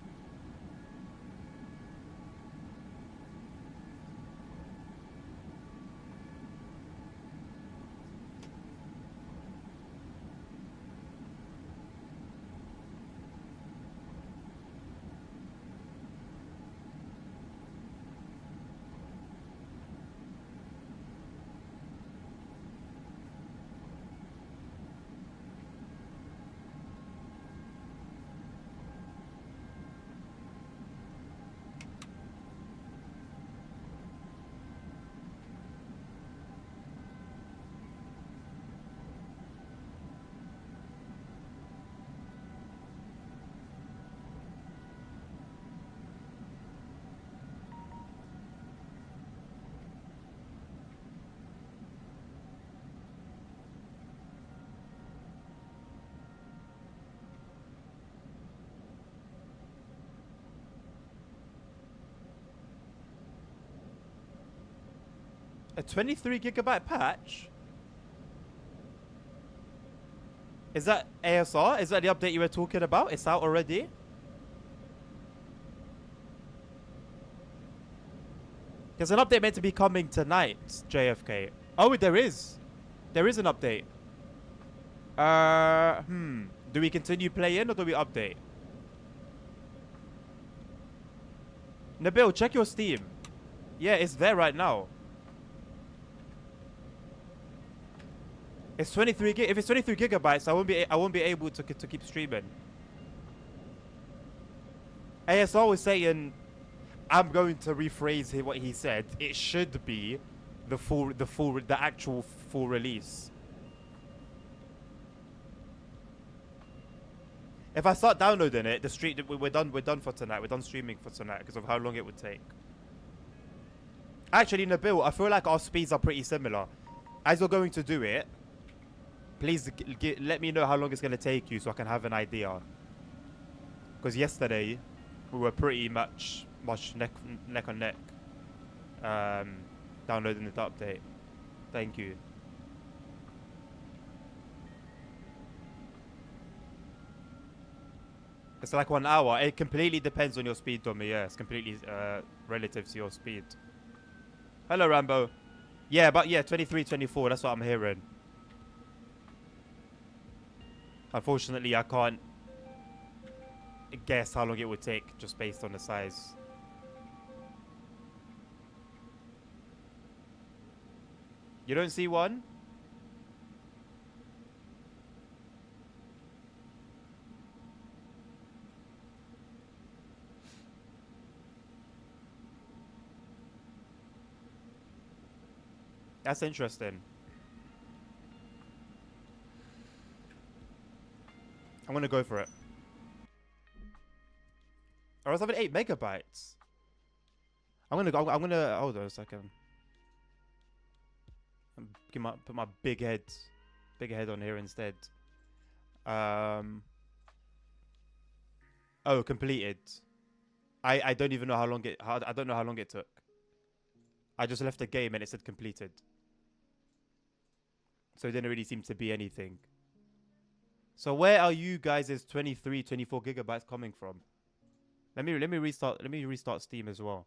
A 23 GB patch? Is that ASR? Is that the update you were talking about? It's out already? There's an update meant to be coming tonight, JFK. Oh, there is. There is an update. Do we continue playing or do we update? Nabil, check your Steam. Yeah, it's there right now. It's 23 gig. If it's 23 gigabytes, I won't be able to keep streaming. ASR was saying, I'm going to rephrase what he said. It should be the actual full release. If I start downloading it, we're done for tonight. We're done streaming for tonight because of how long it would take. Actually, Nabil, I feel like our speeds are pretty similar. As you're going to do it, please let me know how long it's going to take you so I can have an idea. Because yesterday, we were pretty much neck on neck downloading the update. Thank you. It's like 1 hour. It completely depends on your speed, Tommy. Yeah, it's completely relative to your speed. Hello, Rambo. Yeah, but yeah, 23, 24. That's what I'm hearing. Unfortunately, I can't guess how long it would take just based on the size. You don't see one? That's interesting. I'm gonna go for it. I was having 8 megabytes. I'm gonna hold on a second. Put my big head on here instead. Oh, completed. I don't even know how long I don't know how long it took. I just left the game and it said completed. So it didn't really seem to be anything. So where are you guys' 23, 24 gigabytes coming from? Let me restart Steam as well.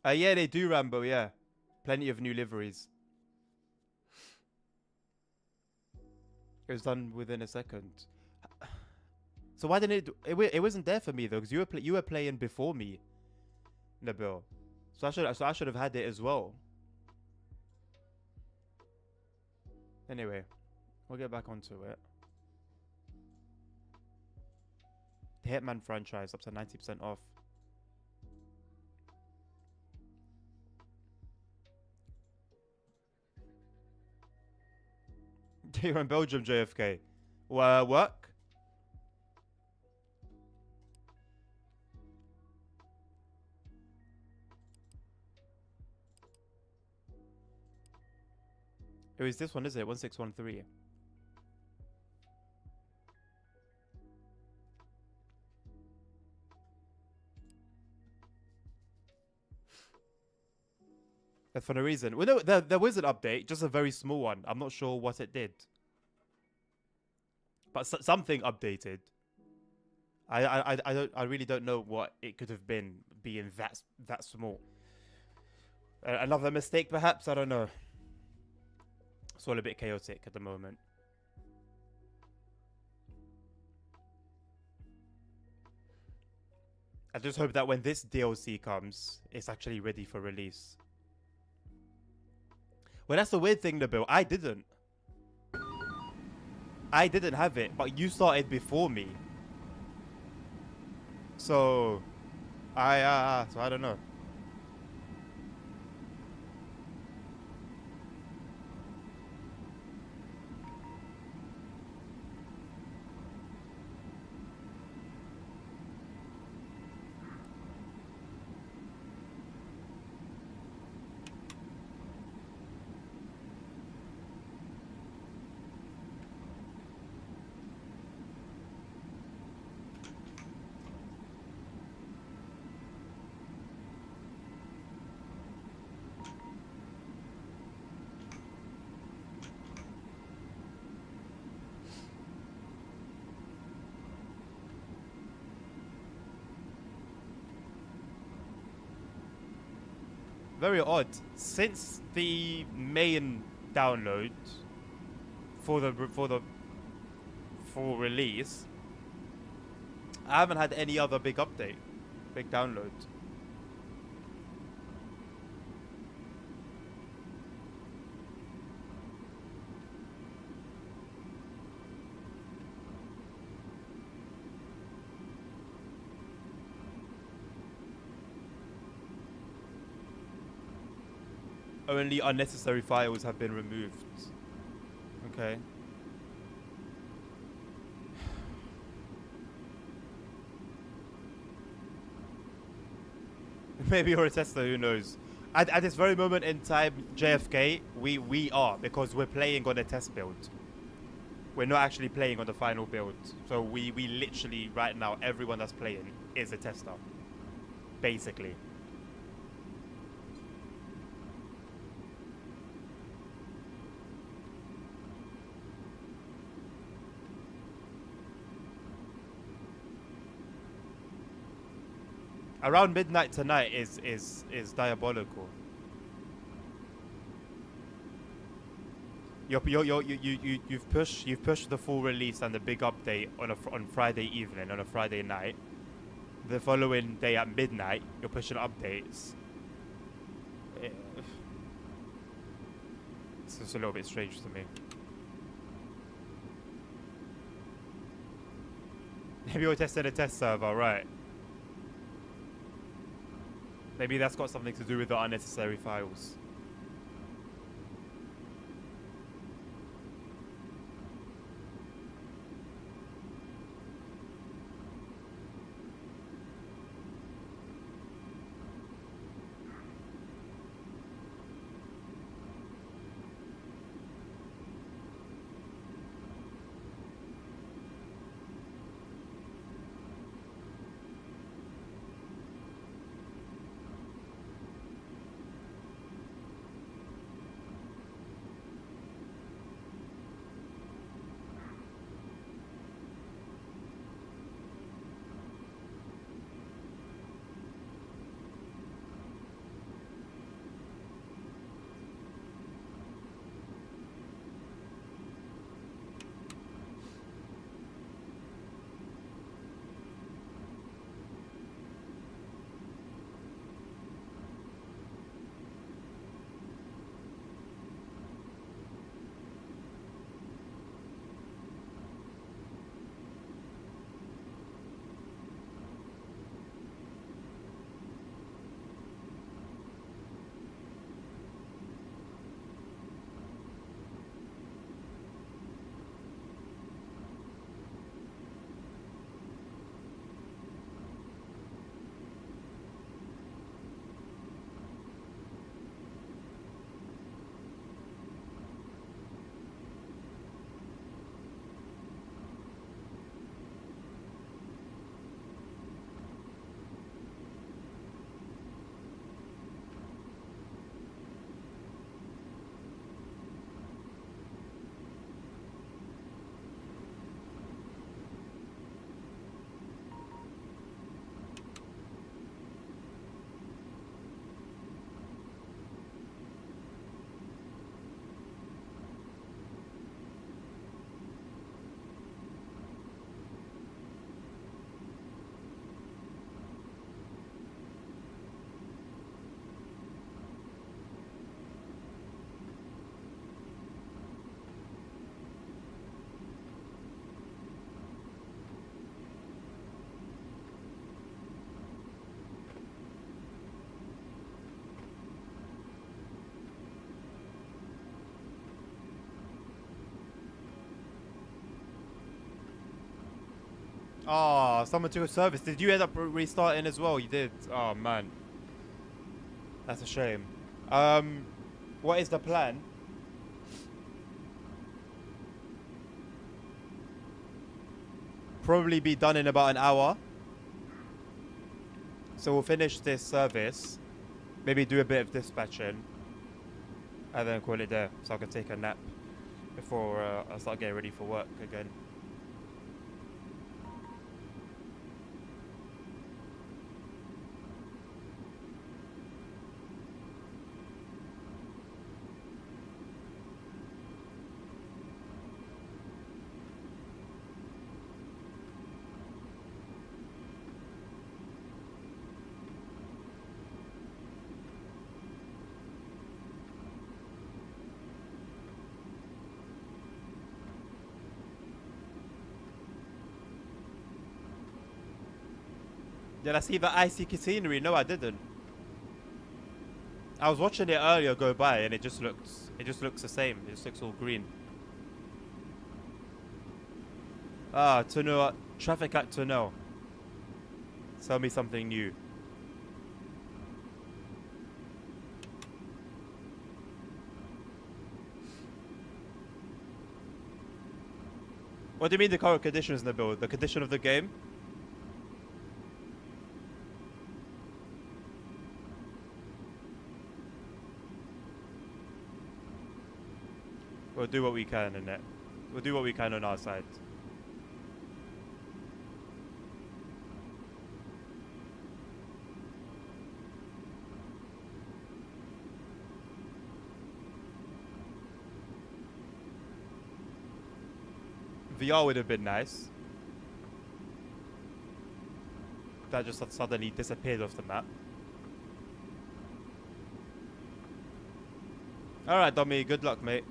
Yeah, they do, Rambo, yeah. Plenty of new liveries. It was done within a second. So why didn't it wasn't there for me though, because you were playing before me, Nabil. So I should have had it as well. Anyway, we'll get back onto it. The Hitman franchise up to 90% off. You're in Belgium, JFK. Work? It was this one, is it? 1613. That's for no reason. Well, no, there was an update, just a very small one. I'm not sure what it did. But something updated. I really don't know what it could have been, being that small. Another mistake, perhaps? I don't know. It's all a bit chaotic at the moment. I just hope that when this DLC comes, it's actually ready for release. Well, that's the weird thing, Nabil. I didn't have it, but you started before me. So, so I don't know. very odd. Since the main download for the full release, I haven't had any other big update, big download. Only unnecessary files have been removed. Okay. Maybe you're a tester, who knows? At this very moment in time, JFK, we are, because we're playing on a test build. We're not actually playing on the final build. So we literally, right now, everyone that's playing is a tester. Basically. Around midnight tonight is diabolical. You've pushed the full release and the big update on Friday evening, on a Friday night. The following day at midnight, you're pushing updates. It's just a little bit strange to me. Maybe you're testing a test server, right? Maybe that's got something to do with the unnecessary files. Oh, someone took a service. Did you end up restarting as well? You did. Oh man, that's a shame. What is the plan? Probably be done in about an hour. So we'll finish this service, maybe do a bit of dispatching, and then call it there, so I can take a nap before I start getting ready for work again. Did I see the icy scenery? No, I didn't. I was watching it earlier go by, and it just looks the same. It just looks all green. Ah, tunnel, traffic at tunnel. Tell me something new. What do you mean the current conditions in the build? The condition of the game? We'll do what we can in it. We'll do what we can on our side. VR would have been nice. That just suddenly disappeared off the map. Alright, Dommy, good luck, mate.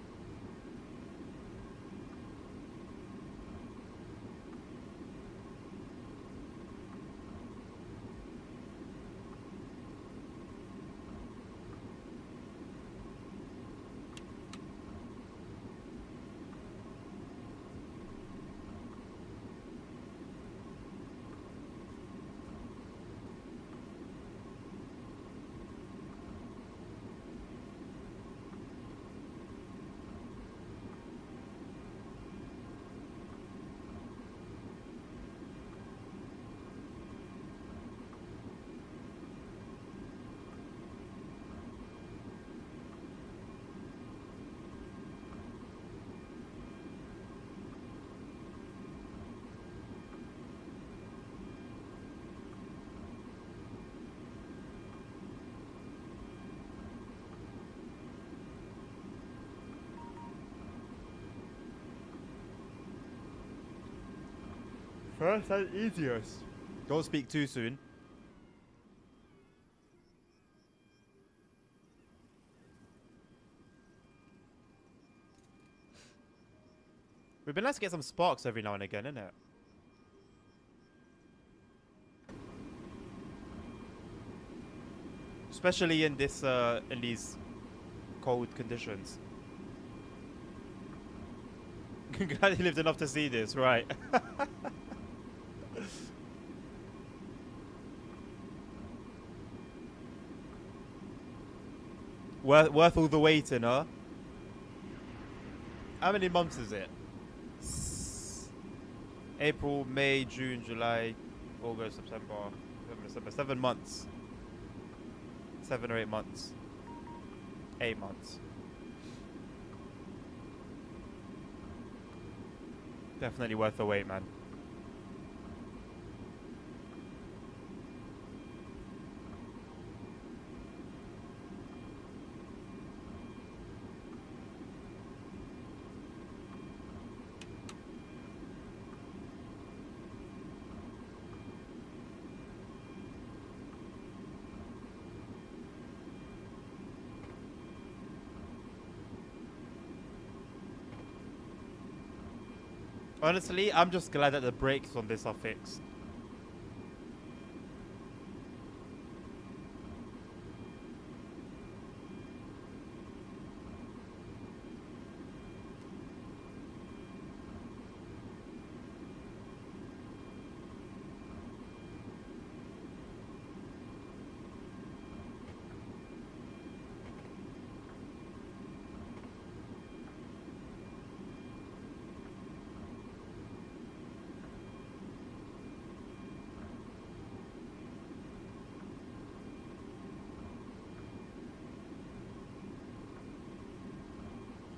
First and easiest. Don't speak too soon. We've been nice to get some sparks every now and again, innit? Especially in this, in these cold conditions. Glad he lived enough to see this, right? Worth all the waiting, huh? How many months is it? April, May, June, July, August, September, November, December. 7 months. 7 or 8 months. 8 months. Definitely worth the wait, man. Honestly, I'm just glad that the brakes on this are fixed.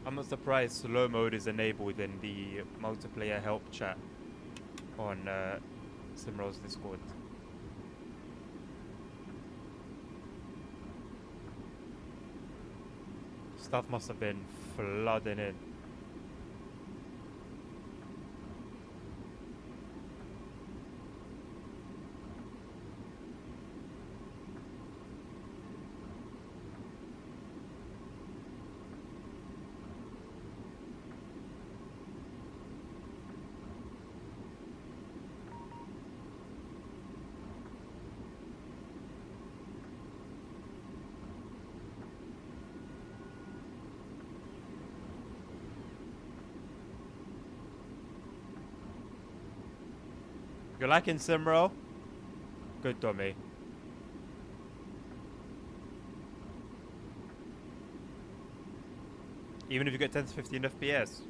I'm not surprised slow mode is enabled in the multiplayer help chat on SimRail's Discord. Stuff must have been flooding in. You're liking SimRail? Good, dummy. Even if you get 10 to 15 FPS.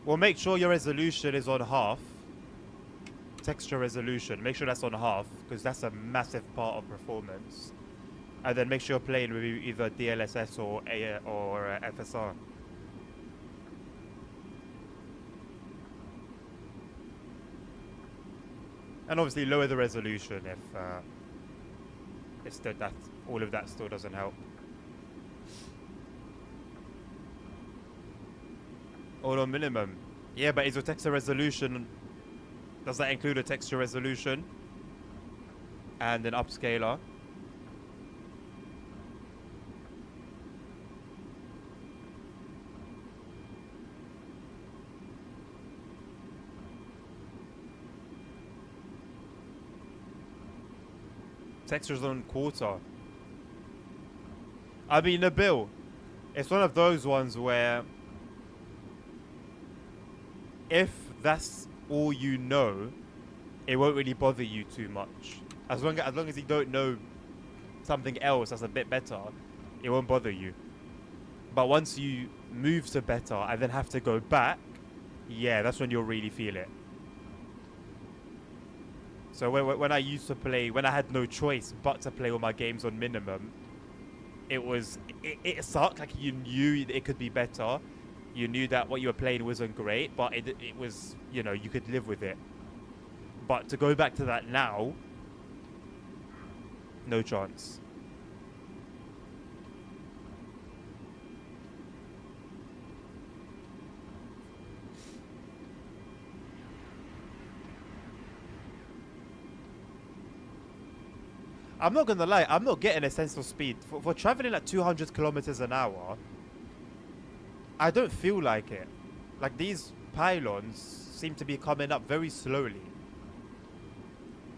Well, make sure your resolution is on half. Texture resolution. Make sure that's on half, because that's a massive part of performance. And then make sure you're playing with either DLSS or FSR. And obviously lower the resolution if that all of that still doesn't help. All on minimum. Yeah, but is your texture resolution, does that include a texture resolution and an upscaler? Textures on quarter. I mean, Nabil, it's one of those ones where if that's all you know, it won't really bother you too much. As long as you don't know something else that's a bit better, it won't bother you. But once you move to better and then have to go back, yeah, that's when you'll really feel it. So when I used to play, when I had no choice but to play all my games on minimum, it sucked. Like, you knew it could be better. You knew that what you were playing wasn't great, but it was, you know, you could live with it. But to go back to that now, no chance. I'm not gonna lie, I'm not getting a sense of speed. For traveling at 200 kilometers an hour, I don't feel like it. Like, these pylons seem to be coming up very slowly.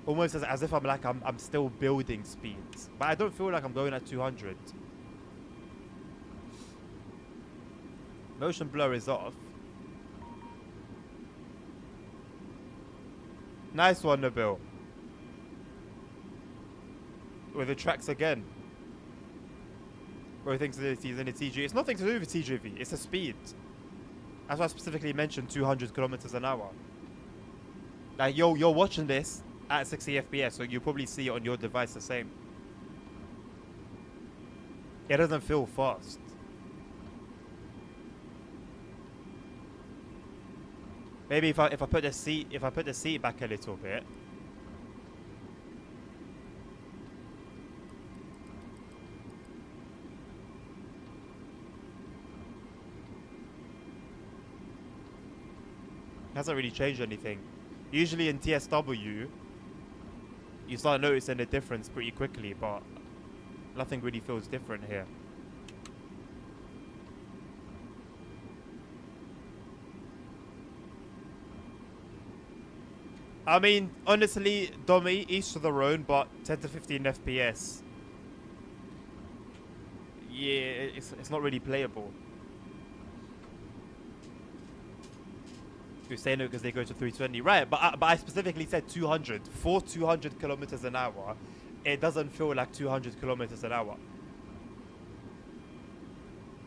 Almost as if I'm still building speeds. But I don't feel like I'm going at 200. Motion blur is off. Nice one, Nabil. With the tracks again. Bro thinks that he's in a TG. It's nothing to do with TGV. It's the speed. That's why I specifically mentioned 200 kilometers an hour. Like, you're watching this at 60 FPS, so you probably see it on your device the same. It doesn't feel fast. Maybe if I put the seat back a little bit. Hasn't really changed anything. Usually in TSW, you start noticing the difference pretty quickly, but nothing really feels different here. I mean, honestly, Domi, each to their own, but 10 to 15 FPS. Yeah, it's not really playable. You're saying it because they go to 320, right? But I specifically said 200. For 200 kilometers an hour, it doesn't feel like 200 kilometers an hour.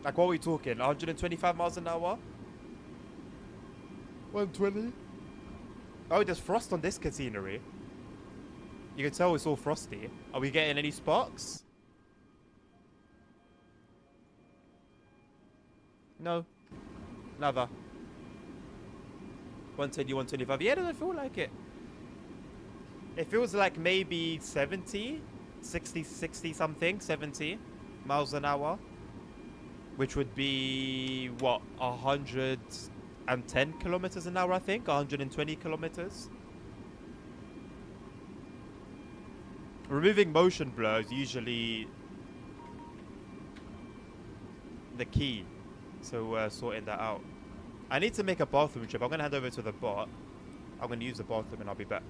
Like, what are we talking? 125 miles an hour? 120? Oh, there's frost on this catenary. You can tell it's all frosty. Are we getting any sparks? No. Nada. 120, 125. Yeah, it doesn't feel like it. It feels like maybe 70, 60 something, 70 miles an hour. Which would be, what, 110 kilometers an hour, I think? 120 kilometers. Removing motion blur is usually the key to sorting that out. I need to make a bathroom trip. I'm going to hand over to the bot. I'm going to use the bathroom and I'll be back.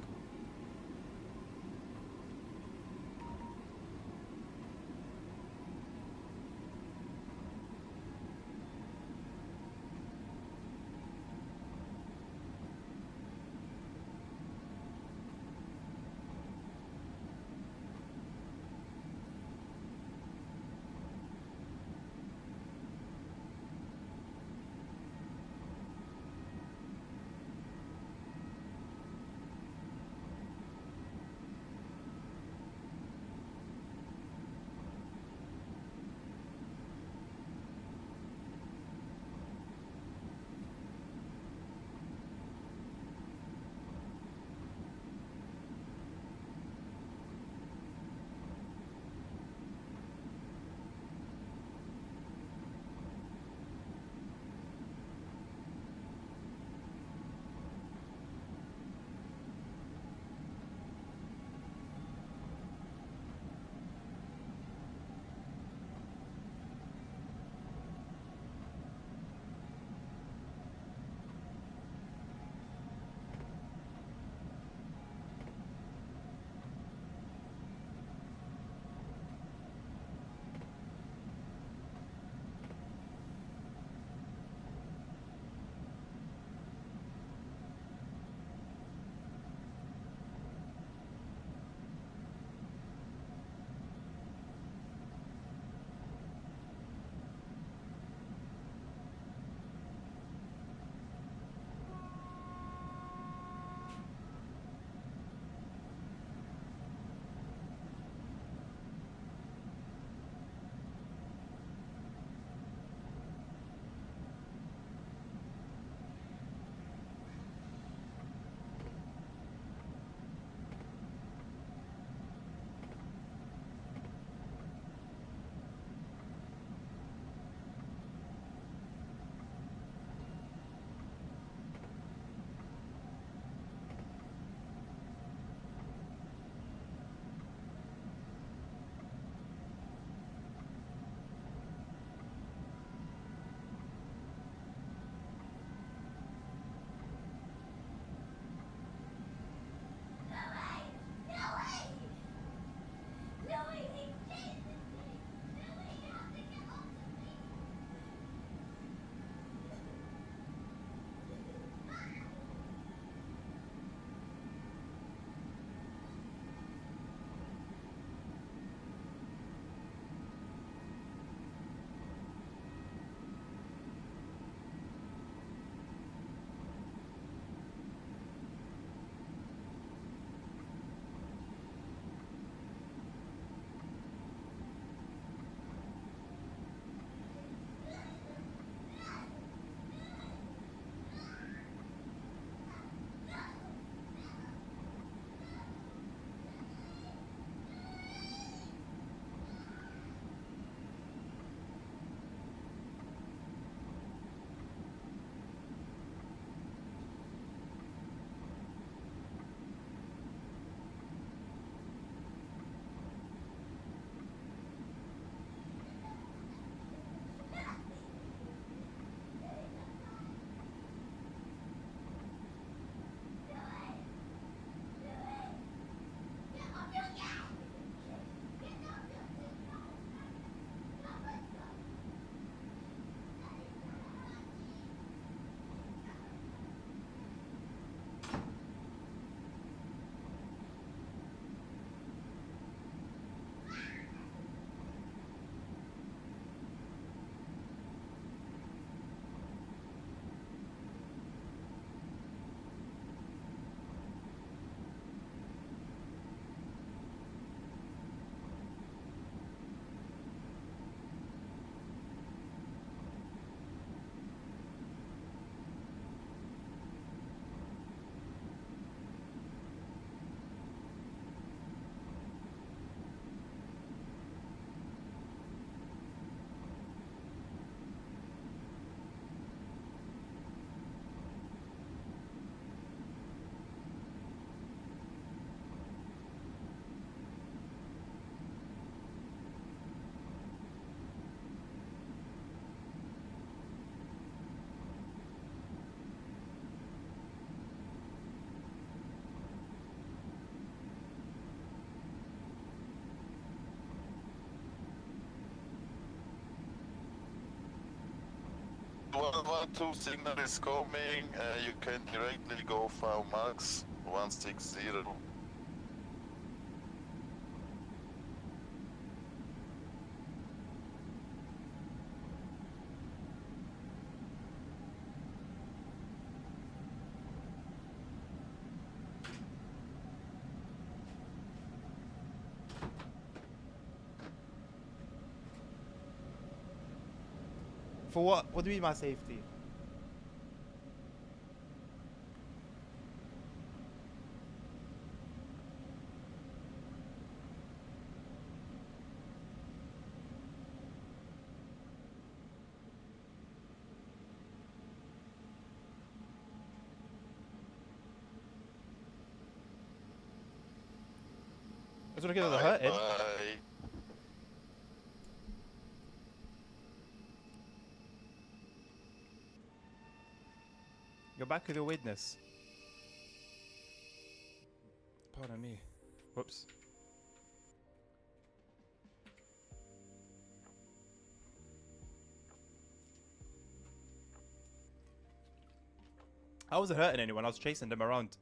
112 signal is coming. You can directly go for max 160. For what? What do you mean my safety? I just want to get the hurting. Bye. You're back with your witness. Pardon me. Whoops. I wasn't hurting anyone. I was chasing them around.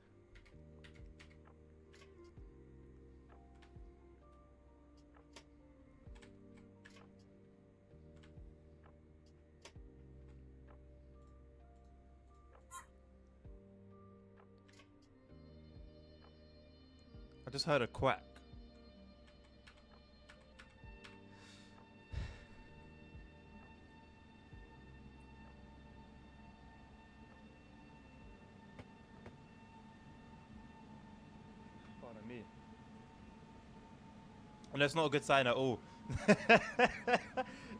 I just heard a quack. Pardon me. And that's not a good sign at all.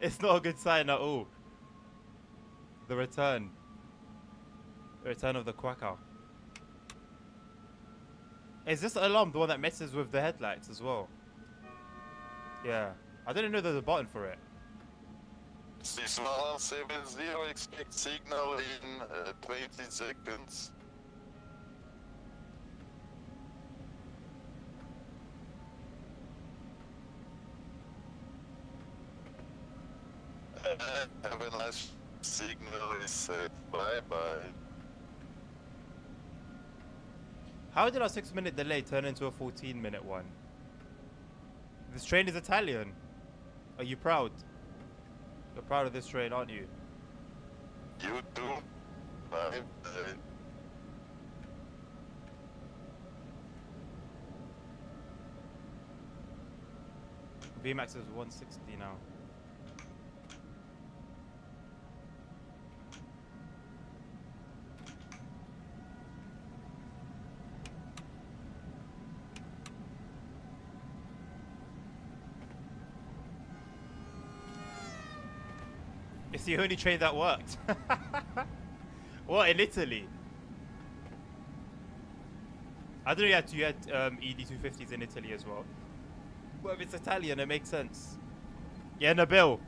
It's not a good sign at all. The return. The return of the quacker. Is this alarm the one that messes with the headlights as well? Yeah. I didn't know there was a button for it. 6170, expect signal in 20 seconds. Have a nice signal is set. Bye bye. How did our 6-minute delay turn into a 14-minute one? This train is Italian. Are you proud? You're proud of this train, aren't you? You too. Bye bye. VMAX is 160 now. It's the only train that worked. What, in Italy? I don't know you had ED250s in Italy as well. Well, if it's Italian, it makes sense. Yeah, Nabil.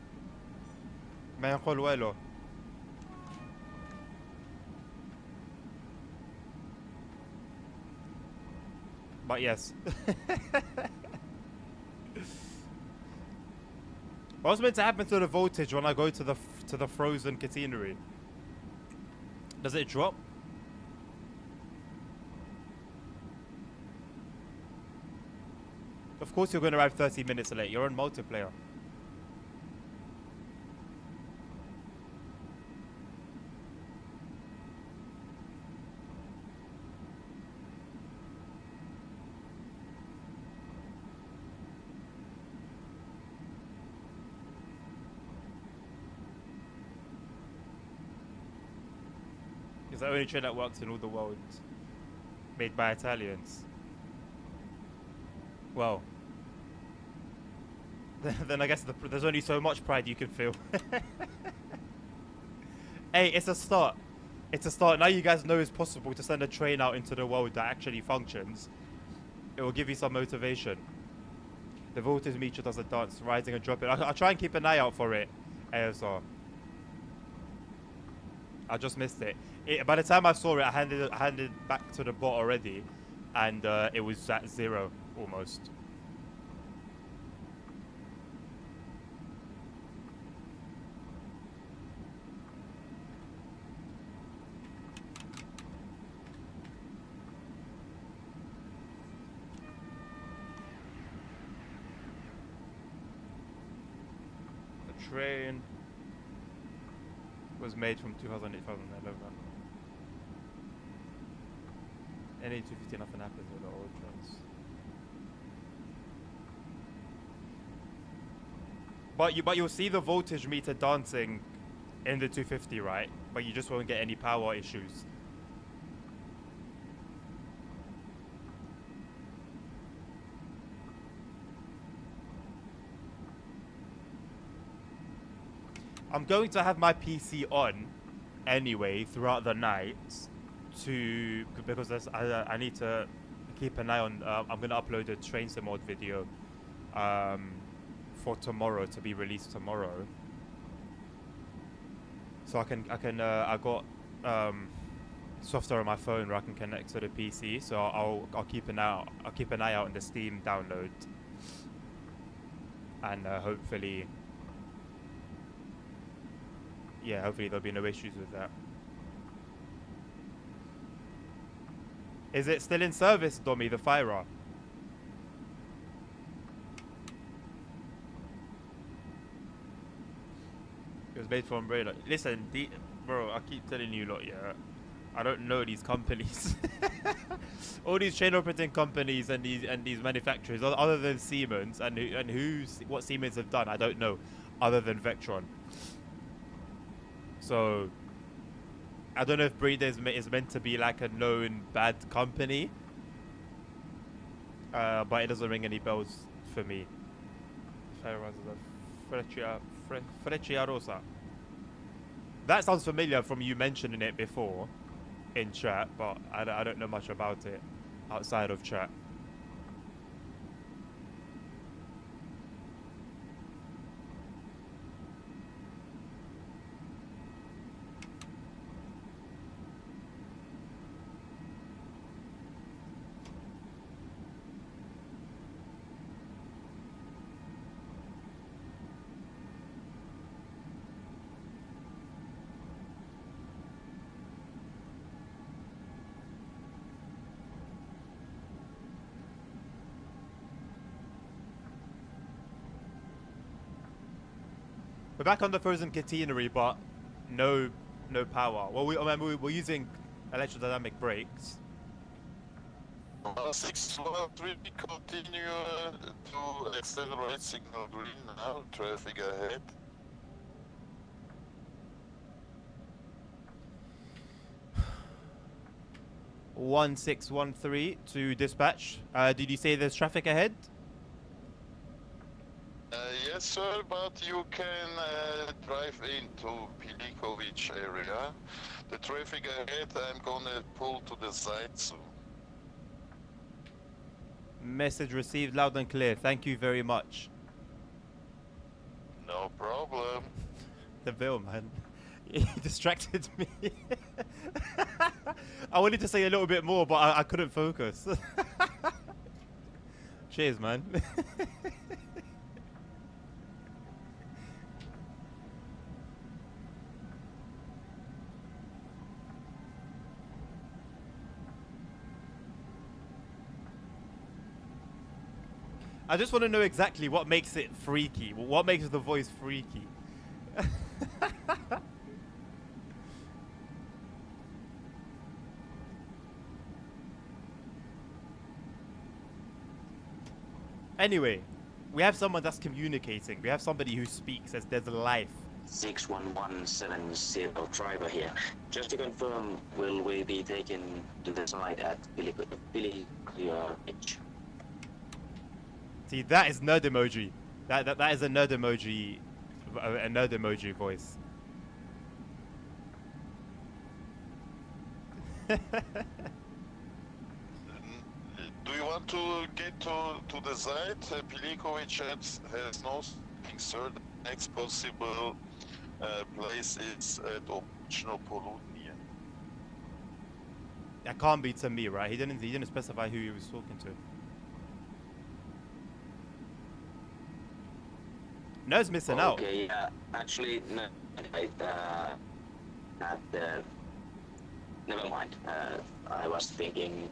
ما ينقل ويله. But yes. What's meant to happen to the voltage when I go to the frozen catenary? Does it drop? Of course you're going to arrive 30 minutes late. You're on multiplayer. It's the only train that works in all the world, made by Italians. Well, then I guess there's only so much pride you can feel. Hey, it's a start. It's a start. Now you guys know it's possible to send a train out into the world that actually functions. It will give you some motivation. The voltage meter does a dance, rising and dropping. I'll try and keep an eye out for it, ASR. I just missed it. By the time I saw it, I handed back to the bot already, and it was at 0 almost. train was made from 2008, 2011. Any 250, nothing happens with the old trains. But you'll see the voltage meter dancing in the 250, right? But you just won't get any power issues. I'm going to have my PC on anyway throughout the night because I need to keep an eye on. I'm gonna upload a train sim mod video for tomorrow to be released tomorrow. So I got software on my phone where I can connect to the PC. So I'll keep an eye out on the Steam download, and hopefully there'll be no issues with that. Is it still in service, Domi, the Fyra? It was made for Umbrella. Listen, bro, I keep telling you lot, yeah. I don't know these companies. All these train operating companies and these manufacturers, other than Siemens, and what Siemens have done, I don't know, other than Vectron. So I don't know if Breeder is meant to be like a known bad company, but it doesn't ring any bells for me. Frecciarosa. That sounds familiar from you mentioning it before in chat, but I don't know much about it outside of chat. We're back on the frozen catenary, but no power. Well, we're using electrodynamic brakes. 613, continue to accelerate, signal green now, traffic ahead. One 613 to dispatch. Did you say there's traffic ahead? Yes, sir, but you can drive into Pilikovic area. The traffic ahead, I'm gonna pull to the side soon. Message received loud and clear. Thank you very much. No problem. The bill, man. He distracted me. I wanted to say a little bit more, but I couldn't focus. Cheers, man. I just want to know exactly what makes it freaky. What makes the voice freaky? Anyway, we have someone that's communicating. We have somebody who speaks as there's life. 61170 driver here. Just to confirm, will we be taken to the side at Billy H? See, that is nerd emoji. That is a nerd emoji, a nerd emoji voice. Do you want to get to the side? Pilikovic has no speaking, sir. The next possible place is at optional Poludnia. That can't be to me, right? He didn't specify who he was talking to. Nerd's missing out. Okay, yeah. Actually, no. Never mind. I was thinking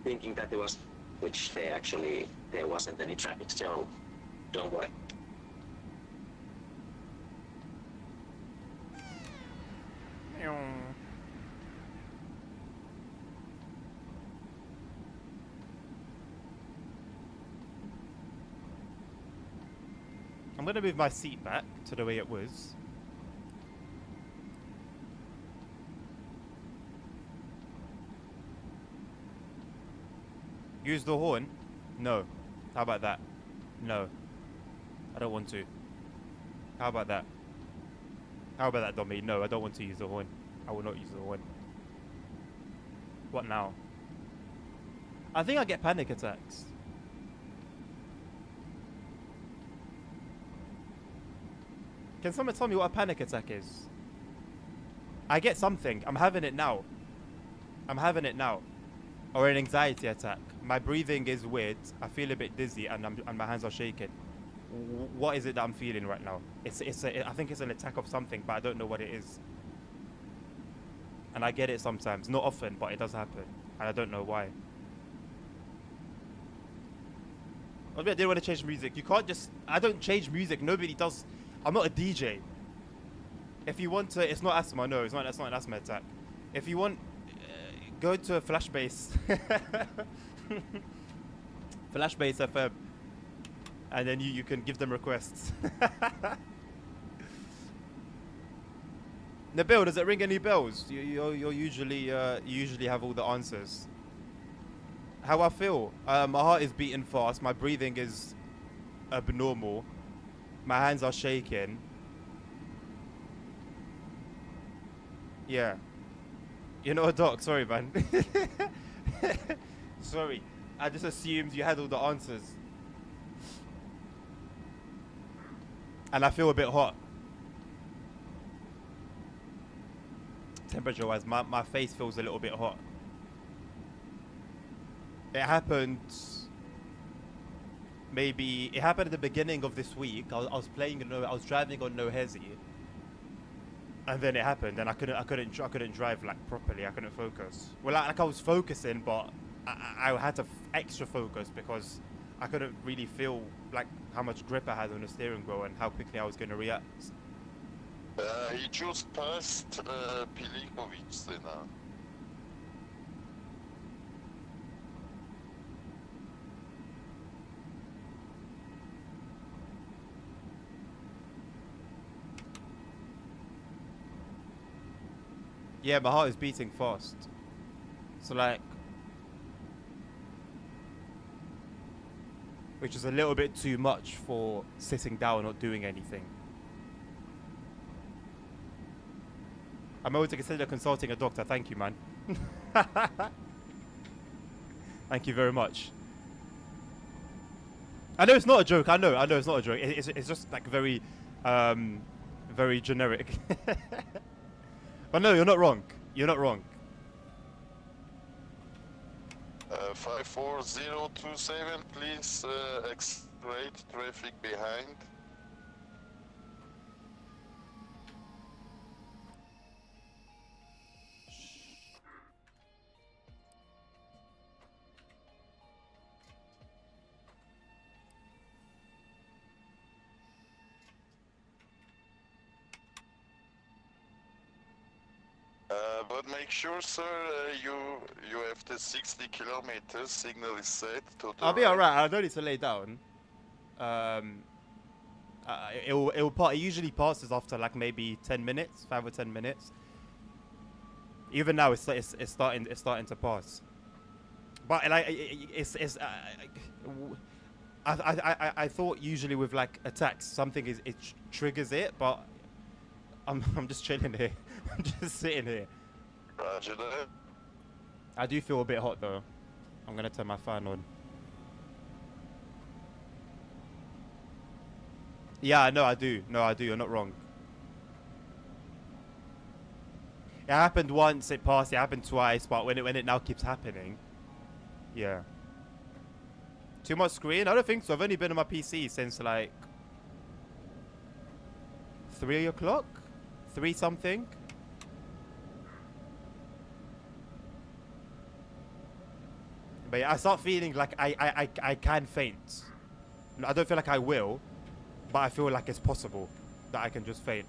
that there was, which there wasn't any traffic, so don't worry. I'm gonna move my seat back to the way it was. Use the horn? No. How about that? No. I don't want to. How about that? How about that, Dommy? No, I don't want to use the horn. I will not use the horn. What now? I think I get panic attacks. Can someone tell me what a panic attack is? I get something. I'm having it now. I'm having it now. Or an anxiety attack. My breathing is weird. I feel a bit dizzy and my hands are shaking. What is it that I'm feeling right now? I think it's an attack of something, but I don't know what it is. And I get it sometimes. Not often, but it does happen. And I don't know why. I didn't want to change music. You can't just... I don't change music. Nobody does... I'm not a DJ. If you want to... It's not asthma. No, it's not. That's not an asthma attack. If you want... go to Flashbase. Flashbase FM. And then you can give them requests. Nabil, does it ring any bells? You're usually you usually have all the answers. How I feel? My heart is beating fast. My breathing is abnormal. My hands are shaking. Yeah. You're not a doc. Sorry, man. Sorry. I just assumed you had all the answers. And I feel a bit hot. Temperature wise, my face feels a little bit hot. It happened it happened at the beginning of this week. I was playing I was driving on No Hezi. And then it happened and I couldn't drive like properly. I couldn't focus. Well, like I was focusing, but I had to extra focus because I couldn't really feel like how much grip I had on the steering wheel and how quickly I was going to react. He just passed Pilikovic now. Yeah, my heart is beating fast. So like... which is a little bit too much for sitting down or not doing anything. I'm able to consider consulting a doctor. Thank you, man. Thank you very much. I know it's not a joke. I know it's not a joke. It's just like very, very generic. But no, you're not wrong. You're not wrong. 54027, please accelerate traffic behind. But make sure, sir, you have the 60 kilometers signal is set to the I'll be right. alright. I don't need to lay down. It usually passes after like maybe 10 minutes, 5 or 10 minutes. Even now, it's starting to pass. But like I thought usually with like attacks something it triggers it, but I'm just chilling here. I'm just sitting here. Roger that. I do feel a bit hot though. I'm gonna turn my fan on. Yeah, no, I do. No, I do. You're not wrong. It happened once, it passed. It happened twice, but when it now keeps happening, yeah. Too much screen? I don't think so. I've only been on my PC since like 3 o'clock, 3 something. But yeah, I start feeling like I can faint. I don't feel like I will, but I feel like it's possible that I can just faint.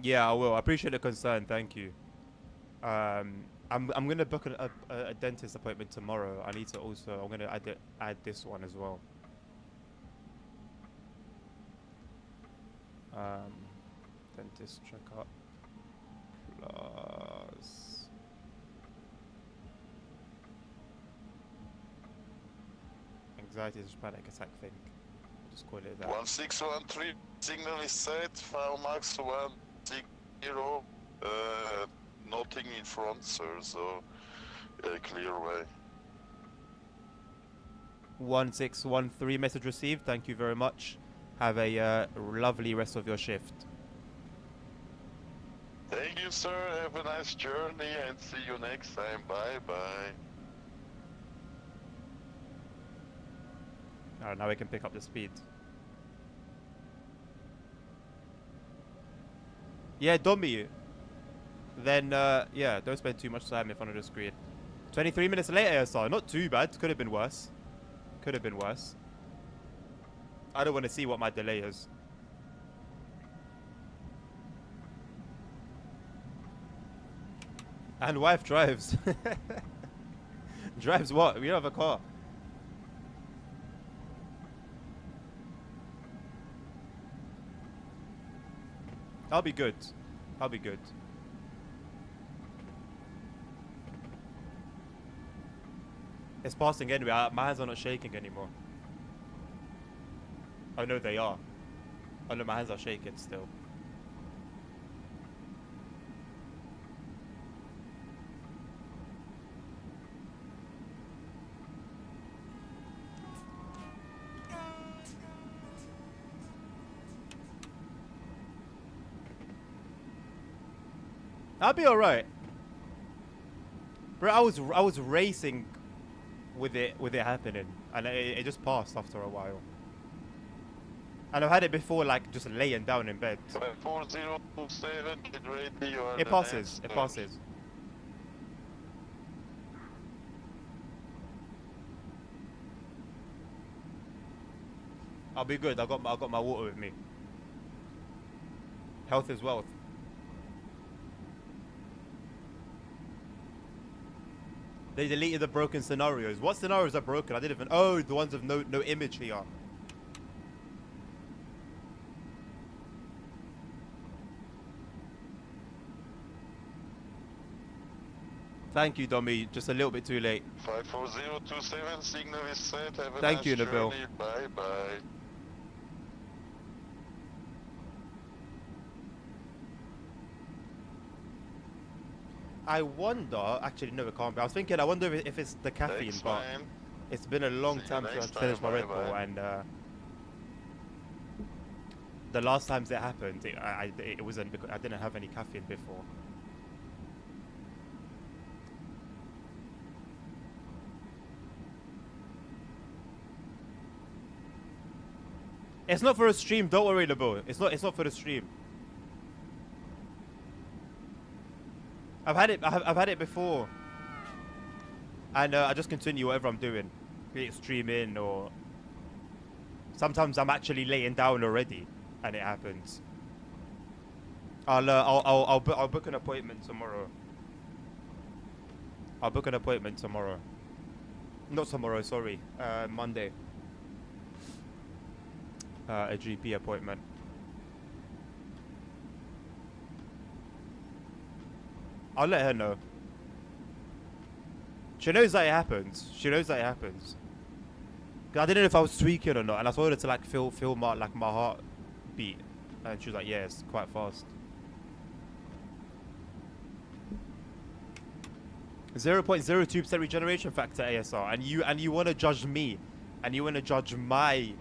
Yeah, I will. I appreciate the concern. Thank you. I'm gonna book a dentist appointment tomorrow. I need to also. I'm gonna add this one as well. Dentist checkup plus anxiety is panic attack thing. Just call it that. 1613 signal is set. Max 160. Nothing in front, sir. So clear way. 1613 message received. Thank you very much. Have a lovely rest of your shift. Thank you, sir. Have a nice journey and see you next time. Bye bye. Alright, now we can pick up the speed. Yeah, dummy. Then, yeah, don't spend too much time in front of the screen. 23 minutes later, ASR. Not too bad. Could have been worse. Could have been worse. I don't want to see what my delay is. And wife drives. Drives what? We don't have a car. I'll be good. I'll be good. It's passing anyway. My hands are not shaking anymore. Oh no, they are. Oh no, my hands are shaking still. I'll be alright. Bro, I was racing with it happening, and it just passed after a while. And I've had it before, like just laying down in bed. 4027, get ready. You are It the passes. next It stop. passes. I'll be good. I got my water with me. Health is wealth. They deleted the broken scenarios. What scenarios are broken? I didn't even. Oh, the ones with no image here. Thank you, Dommy. Just a little bit too late. 54027, signal is set. Have a Thank nice you, Nabil. journey. Bye bye. I wonder. Actually, no, it can't be. I was thinking. I wonder if it's the caffeine, Thanks, but man. it's been a long See you time since next I finished my time. Red Bull, Bye-bye. and the last times it happened, it wasn't because I didn't have any caffeine before. It's not for a stream. Don't worry, Lebo. It's not for the stream. I've had it before, and I just continue whatever I'm doing, be it streaming or sometimes I'm actually laying down already, and it happens. I'll book an appointment tomorrow. I'll book an appointment tomorrow. Not tomorrow, sorry. Monday. A GP appointment. I'll let her know. She knows that it happens. She knows that it happens. 'Cause I didn't know if I was tweaking or not, and I told her to like feel my heart beat, and she was like, "Yeah, it's quite fast." 0.02% regeneration factor ASR, and you want to judge me, and you want to judge my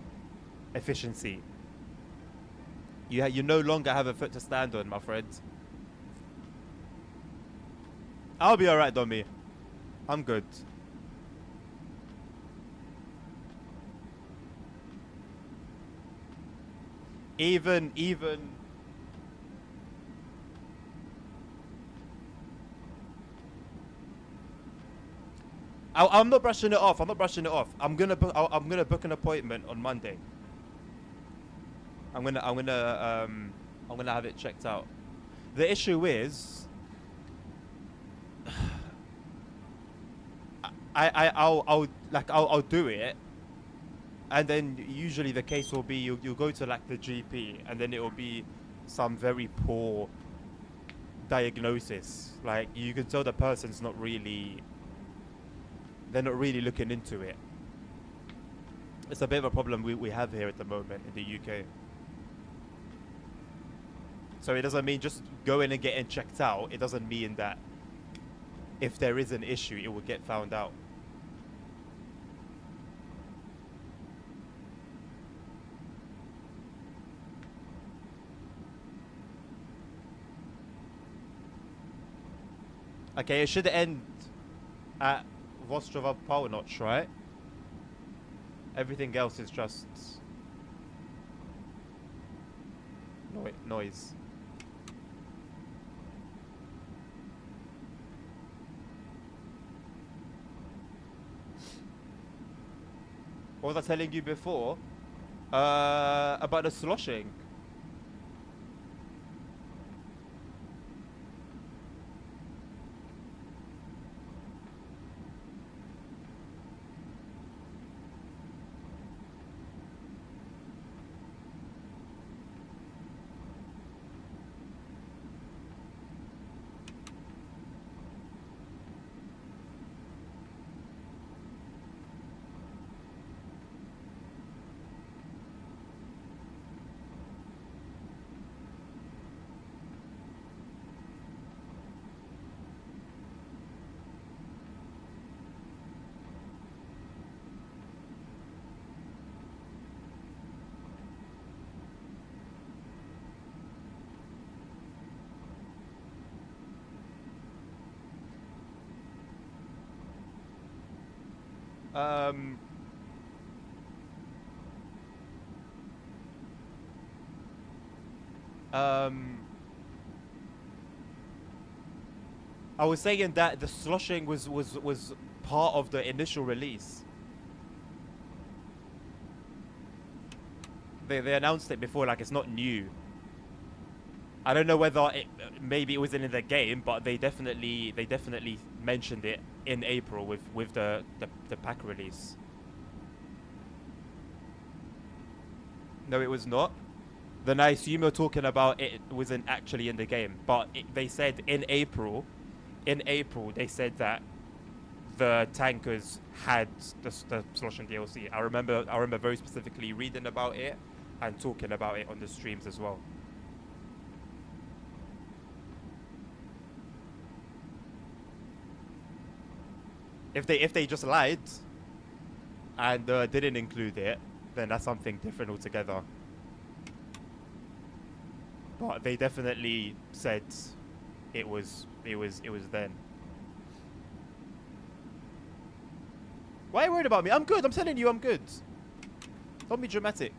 efficiency. You no longer have a foot to stand on, my friend. I'll be alright, Dommy. I'm good. Even I'm not brushing it off. I'm not brushing it off. I'm gonna book an appointment on Monday. I'm gonna have it checked out. The issue is, I'll do it, and then usually the case will be you'll go to like the GP, and then it will be some very poor diagnosis. Like you can tell the person's not really, they're not really looking into it. It's a bit of a problem we have here at the moment in the UK. So it doesn't mean just going and getting checked out. It doesn't mean that if there is an issue, it will get found out. Okay, it should end at Vostrova power notch, right? Everything else is just noise. What was I telling you before? About the sloshing. Um, I was saying that the sloshing was part of the initial release. They announced it before, like it's not new. I don't know whether maybe it wasn't in the game, but they definitely mentioned it in April with the pack release. No, it was not. Then I assume you're talking about it wasn't actually in the game, but they said in April. In April, they said that the tankers had the sloshing DLC. I remember very specifically reading about it and talking about it on the streams as well. If they just lied and didn't include it, then that's something different altogether. But they definitely said it was then. Why are you worried about me? I'm good. I'm telling you, I'm good. Don't be dramatic.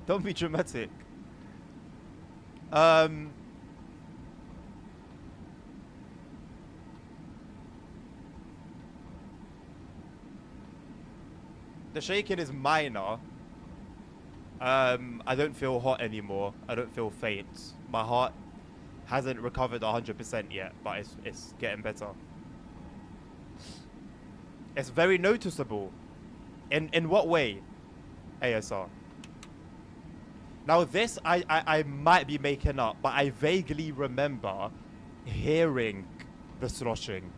Don't be dramatic. The shaking is minor. I don't feel hot anymore. I don't feel faint. My heart hasn't recovered 100% yet, but it's getting better. It's very noticeable. In what way? ASR. Now this I might be making up, but I vaguely remember hearing the sloshing.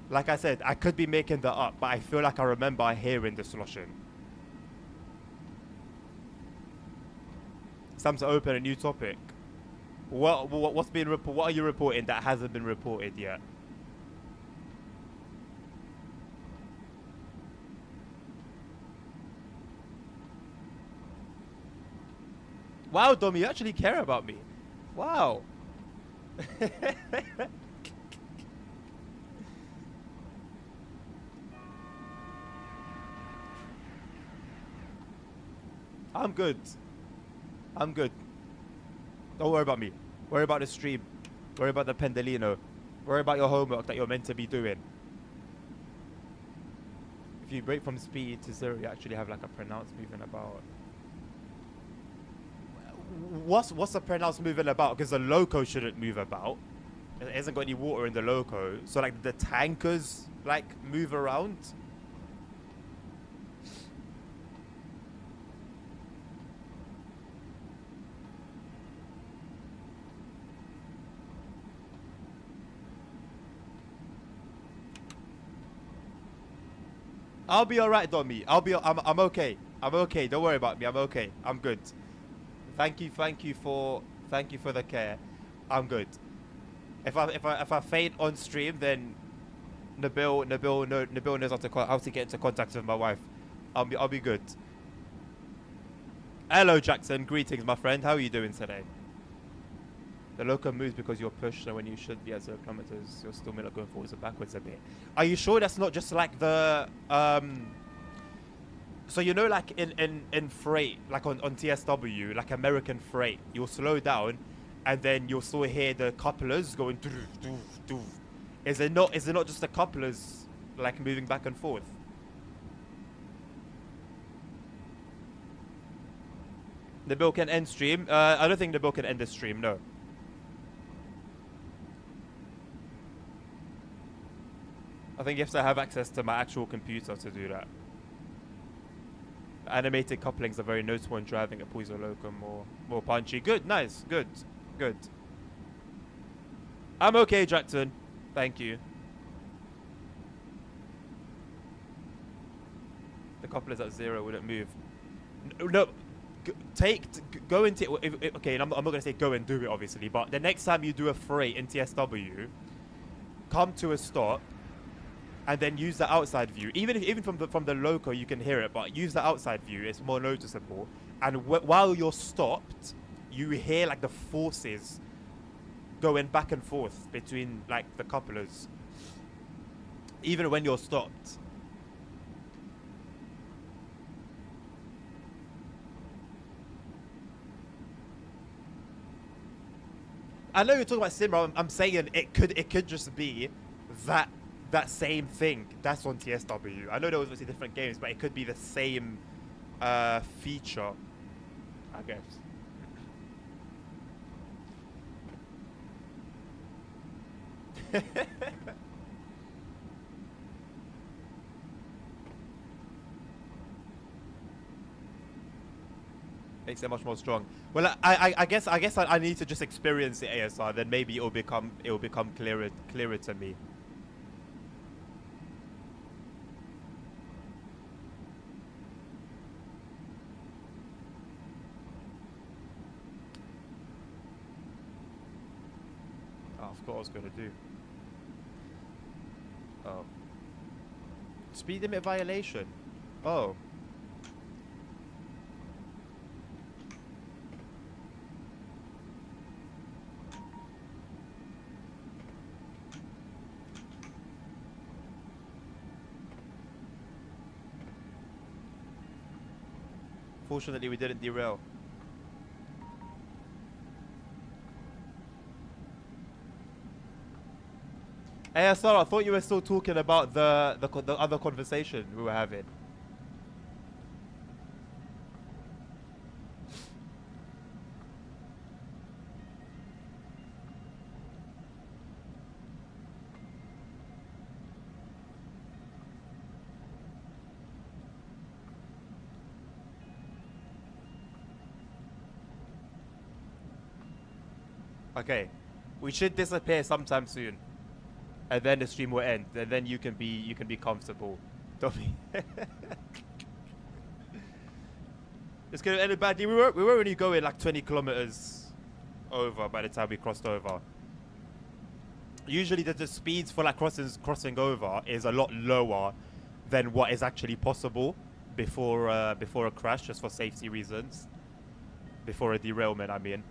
Like I said, I could be making that up, but I feel like I remember hearing the sloshing. It's time to open a new topic. What's being what are you reporting that hasn't been reported yet? Wow, Dom, you actually care about me. Wow. I'm good. I'm good. Don't worry about me. Worry about the stream. Worry about the Pendolino. Worry about your homework that you're meant to be doing. If you break from speed to zero, you actually have like a pronounced movement about. what's the pronounced moving about? Because the loco shouldn't move about. It hasn't got any water in the loco, so like the tankers like move around. I'll be alright, Domi. I'm okay. I'm okay. Don't worry about me. I'm okay. I'm good. Thank you for the care. I'm good. If I faint on stream, then Nabil knows how to get into contact with my wife. I'll be good. Hello, Jackson. Greetings, my friend. How are you doing today? The loco moves because you're pushed, and when you should be at 0 kilometers, you're still going forwards and backwards a bit. Are you sure that's not just like the So you know, like in freight, like on TSW, like American freight, you'll slow down, and then you'll still hear the couplers going. Doof, doof, doof. Is it not just the couplers like moving back and forth? The bill can end stream. I don't think the bill can end the stream. No. I think you have to have access to my actual computer to do that. Animated couplings are very noticeable in driving. It pulls your loco more punchy. Good, nice, good. I'm okay, Jackson. Thank you. The couplers at 0 wouldn't move. No, go into okay. And I'm not gonna say go and do it, obviously, but the next time you do a freight in TSW, come to a stop. And then use the outside view. Even from the loco, you can hear it, but use the outside view. It's more noticeable. And while you're stopped, you hear like the forces going back and forth between like the couplers. Even when you're stopped. I know you're talking about SimRail. I'm saying it could just be that same thing that's on TSW. I know there was obviously different games, but it could be the same feature, I guess. Makes it much more strong. Well, I guess I need to just experience the ASR, then maybe it will become clearer to me. I forgot what I was going to do. Oh. Speed limit violation. Oh. Fortunately, we didn't derail. ASR, I thought you were still talking about the other conversation we were having. Okay, we should disappear sometime soon. And then the stream will end. And then you can be comfortable. Don't be. It's gonna end badly. We were only going like 20 kilometers over by the time we crossed over. Usually the speeds for like crossing over is a lot lower than what is actually possible before a crash, just for safety reasons. Before a derailment, I mean.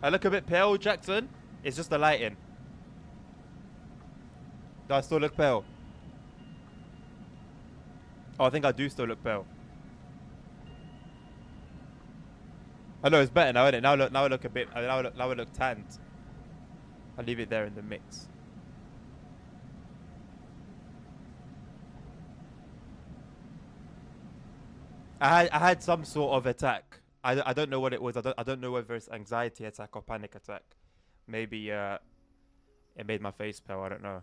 I look a bit pale, Jackson. It's just the lighting. Do I still look pale? Oh, I think I do still look pale. I know it's better now, isn't it? Now I look a bit. Now I look tanned. I'll leave it there in the mix. I had some sort of attack. I don't know what it was. I don't know whether it's anxiety attack or panic attack. Maybe it made my face pale. I don't know.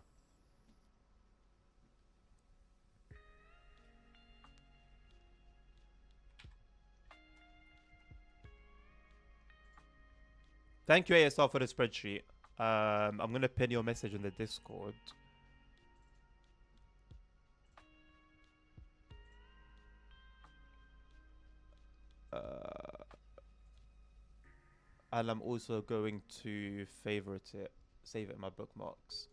Thank you ASR for the spreadsheet. I'm gonna pin your message in the Discord. Uh, and I'm also going to favorite it, save it in my bookmarks.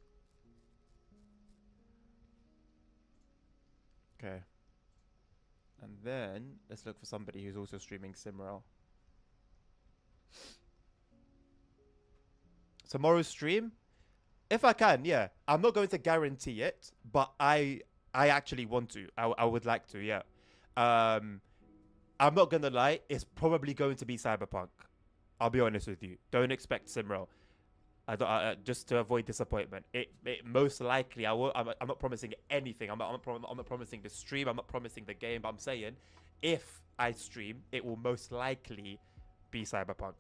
Okay. And then let's look for somebody who's also streaming SimRail. Tomorrow's stream, if I can, yeah. I'm not going to guarantee it, but I actually want to. I would like to, yeah. I'm not gonna lie, it's probably going to be Cyberpunk. I'll be honest with you. Don't expect SimRail. Just to avoid disappointment. It most likely I will. I'm not promising anything. I'm not promising the stream. I'm not promising the game. But I'm saying, if I stream, it will most likely be Cyberpunk.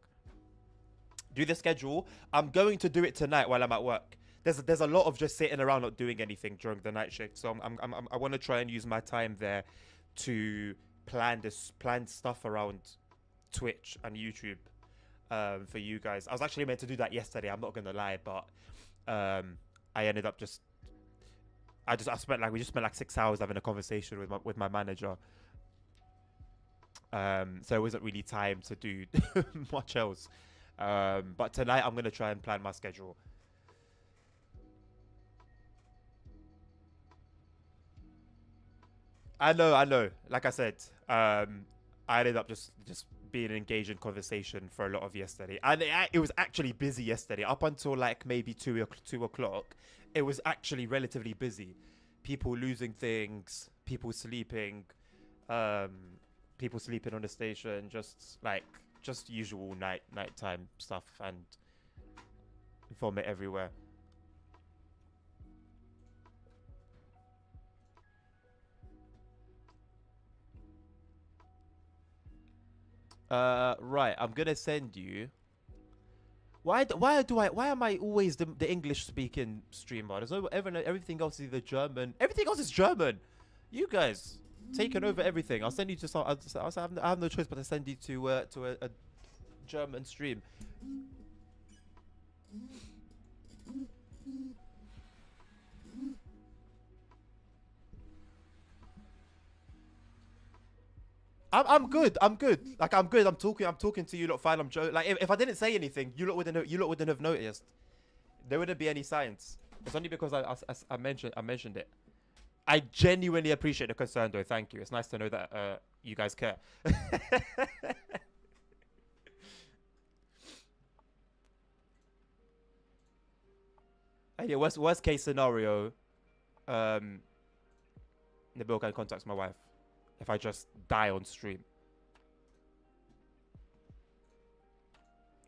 Do the schedule. I'm going to do it tonight while I'm at work. There's a lot of just sitting around not doing anything during the night shift. So I want to try and use my time there to plan stuff around Twitch and YouTube. For you guys, I was actually meant to do that yesterday. I'm not gonna lie, but I ended up we just spent like 6 hours having a conversation with my manager. So it wasn't really time to do much else. But tonight I'm gonna try and plan my schedule. I know. Like I said, I ended up just being engaged in conversation for a lot of yesterday, and it was actually busy yesterday. Up until like maybe 2 o'clock, it was actually relatively busy. People losing things, people sleeping on the station, just usual nighttime stuff, and vomit everywhere. Right. I'm gonna send you. Why am I always the English speaking streamer? Everything else is either German. Everything else is German. You guys taking over everything. I'll send you to some. I have no choice but to send you to a German stream. I'm good. I'm good. Like I'm good. I'm talking to you lot fine. I'm joking. Like if I didn't say anything, you lot wouldn't have noticed. There wouldn't be any science. It's only because I mentioned it. I genuinely appreciate the concern, though. Thank you. It's nice to know that you guys care. And yeah, worst case scenario, Nabil can contact my wife if I just die on stream.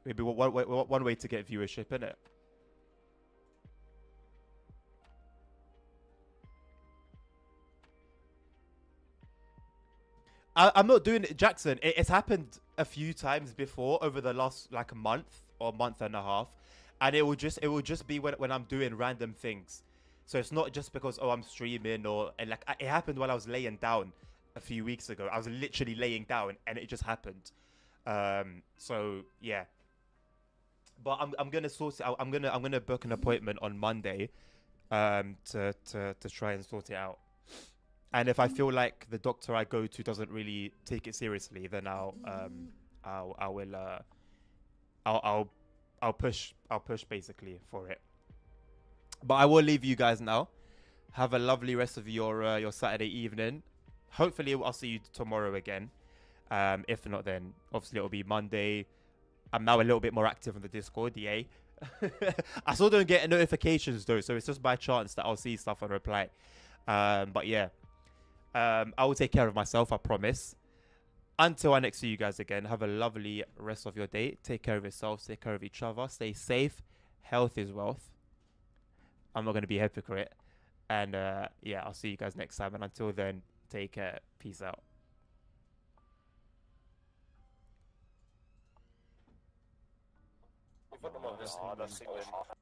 Maybe one way to get viewership, innit? I'm not doing it, Jackson. It's happened a few times before over the last like a month or month and a half, and it will just be when I'm doing random things. So it's not just because I'm streaming and like it happened while I was laying down a few weeks ago. I was literally laying down and it just happened. So yeah, but I'm gonna sort it out. I'm gonna book an appointment on Monday, to try and sort it out. And if I feel like the doctor I go to doesn't really take it seriously, then I'll push basically for it. But I will leave you guys now. Have a lovely rest of your Saturday evening. Hopefully I'll see you tomorrow again. If not, then obviously it'll be Monday. I'm now a little bit more active on the Discord, yay. I still don't get notifications though, so it's just by chance that I'll see stuff and reply. But yeah. I will take care of myself, I promise. Until I next see you guys again, have a lovely rest of your day. Take care of yourselves, take care of each other, stay safe. Health is wealth. I'm not going to be a hypocrite. And yeah, I'll see you guys next time. And until then, take care. Peace out. for the moment. Ja, das sehen wir.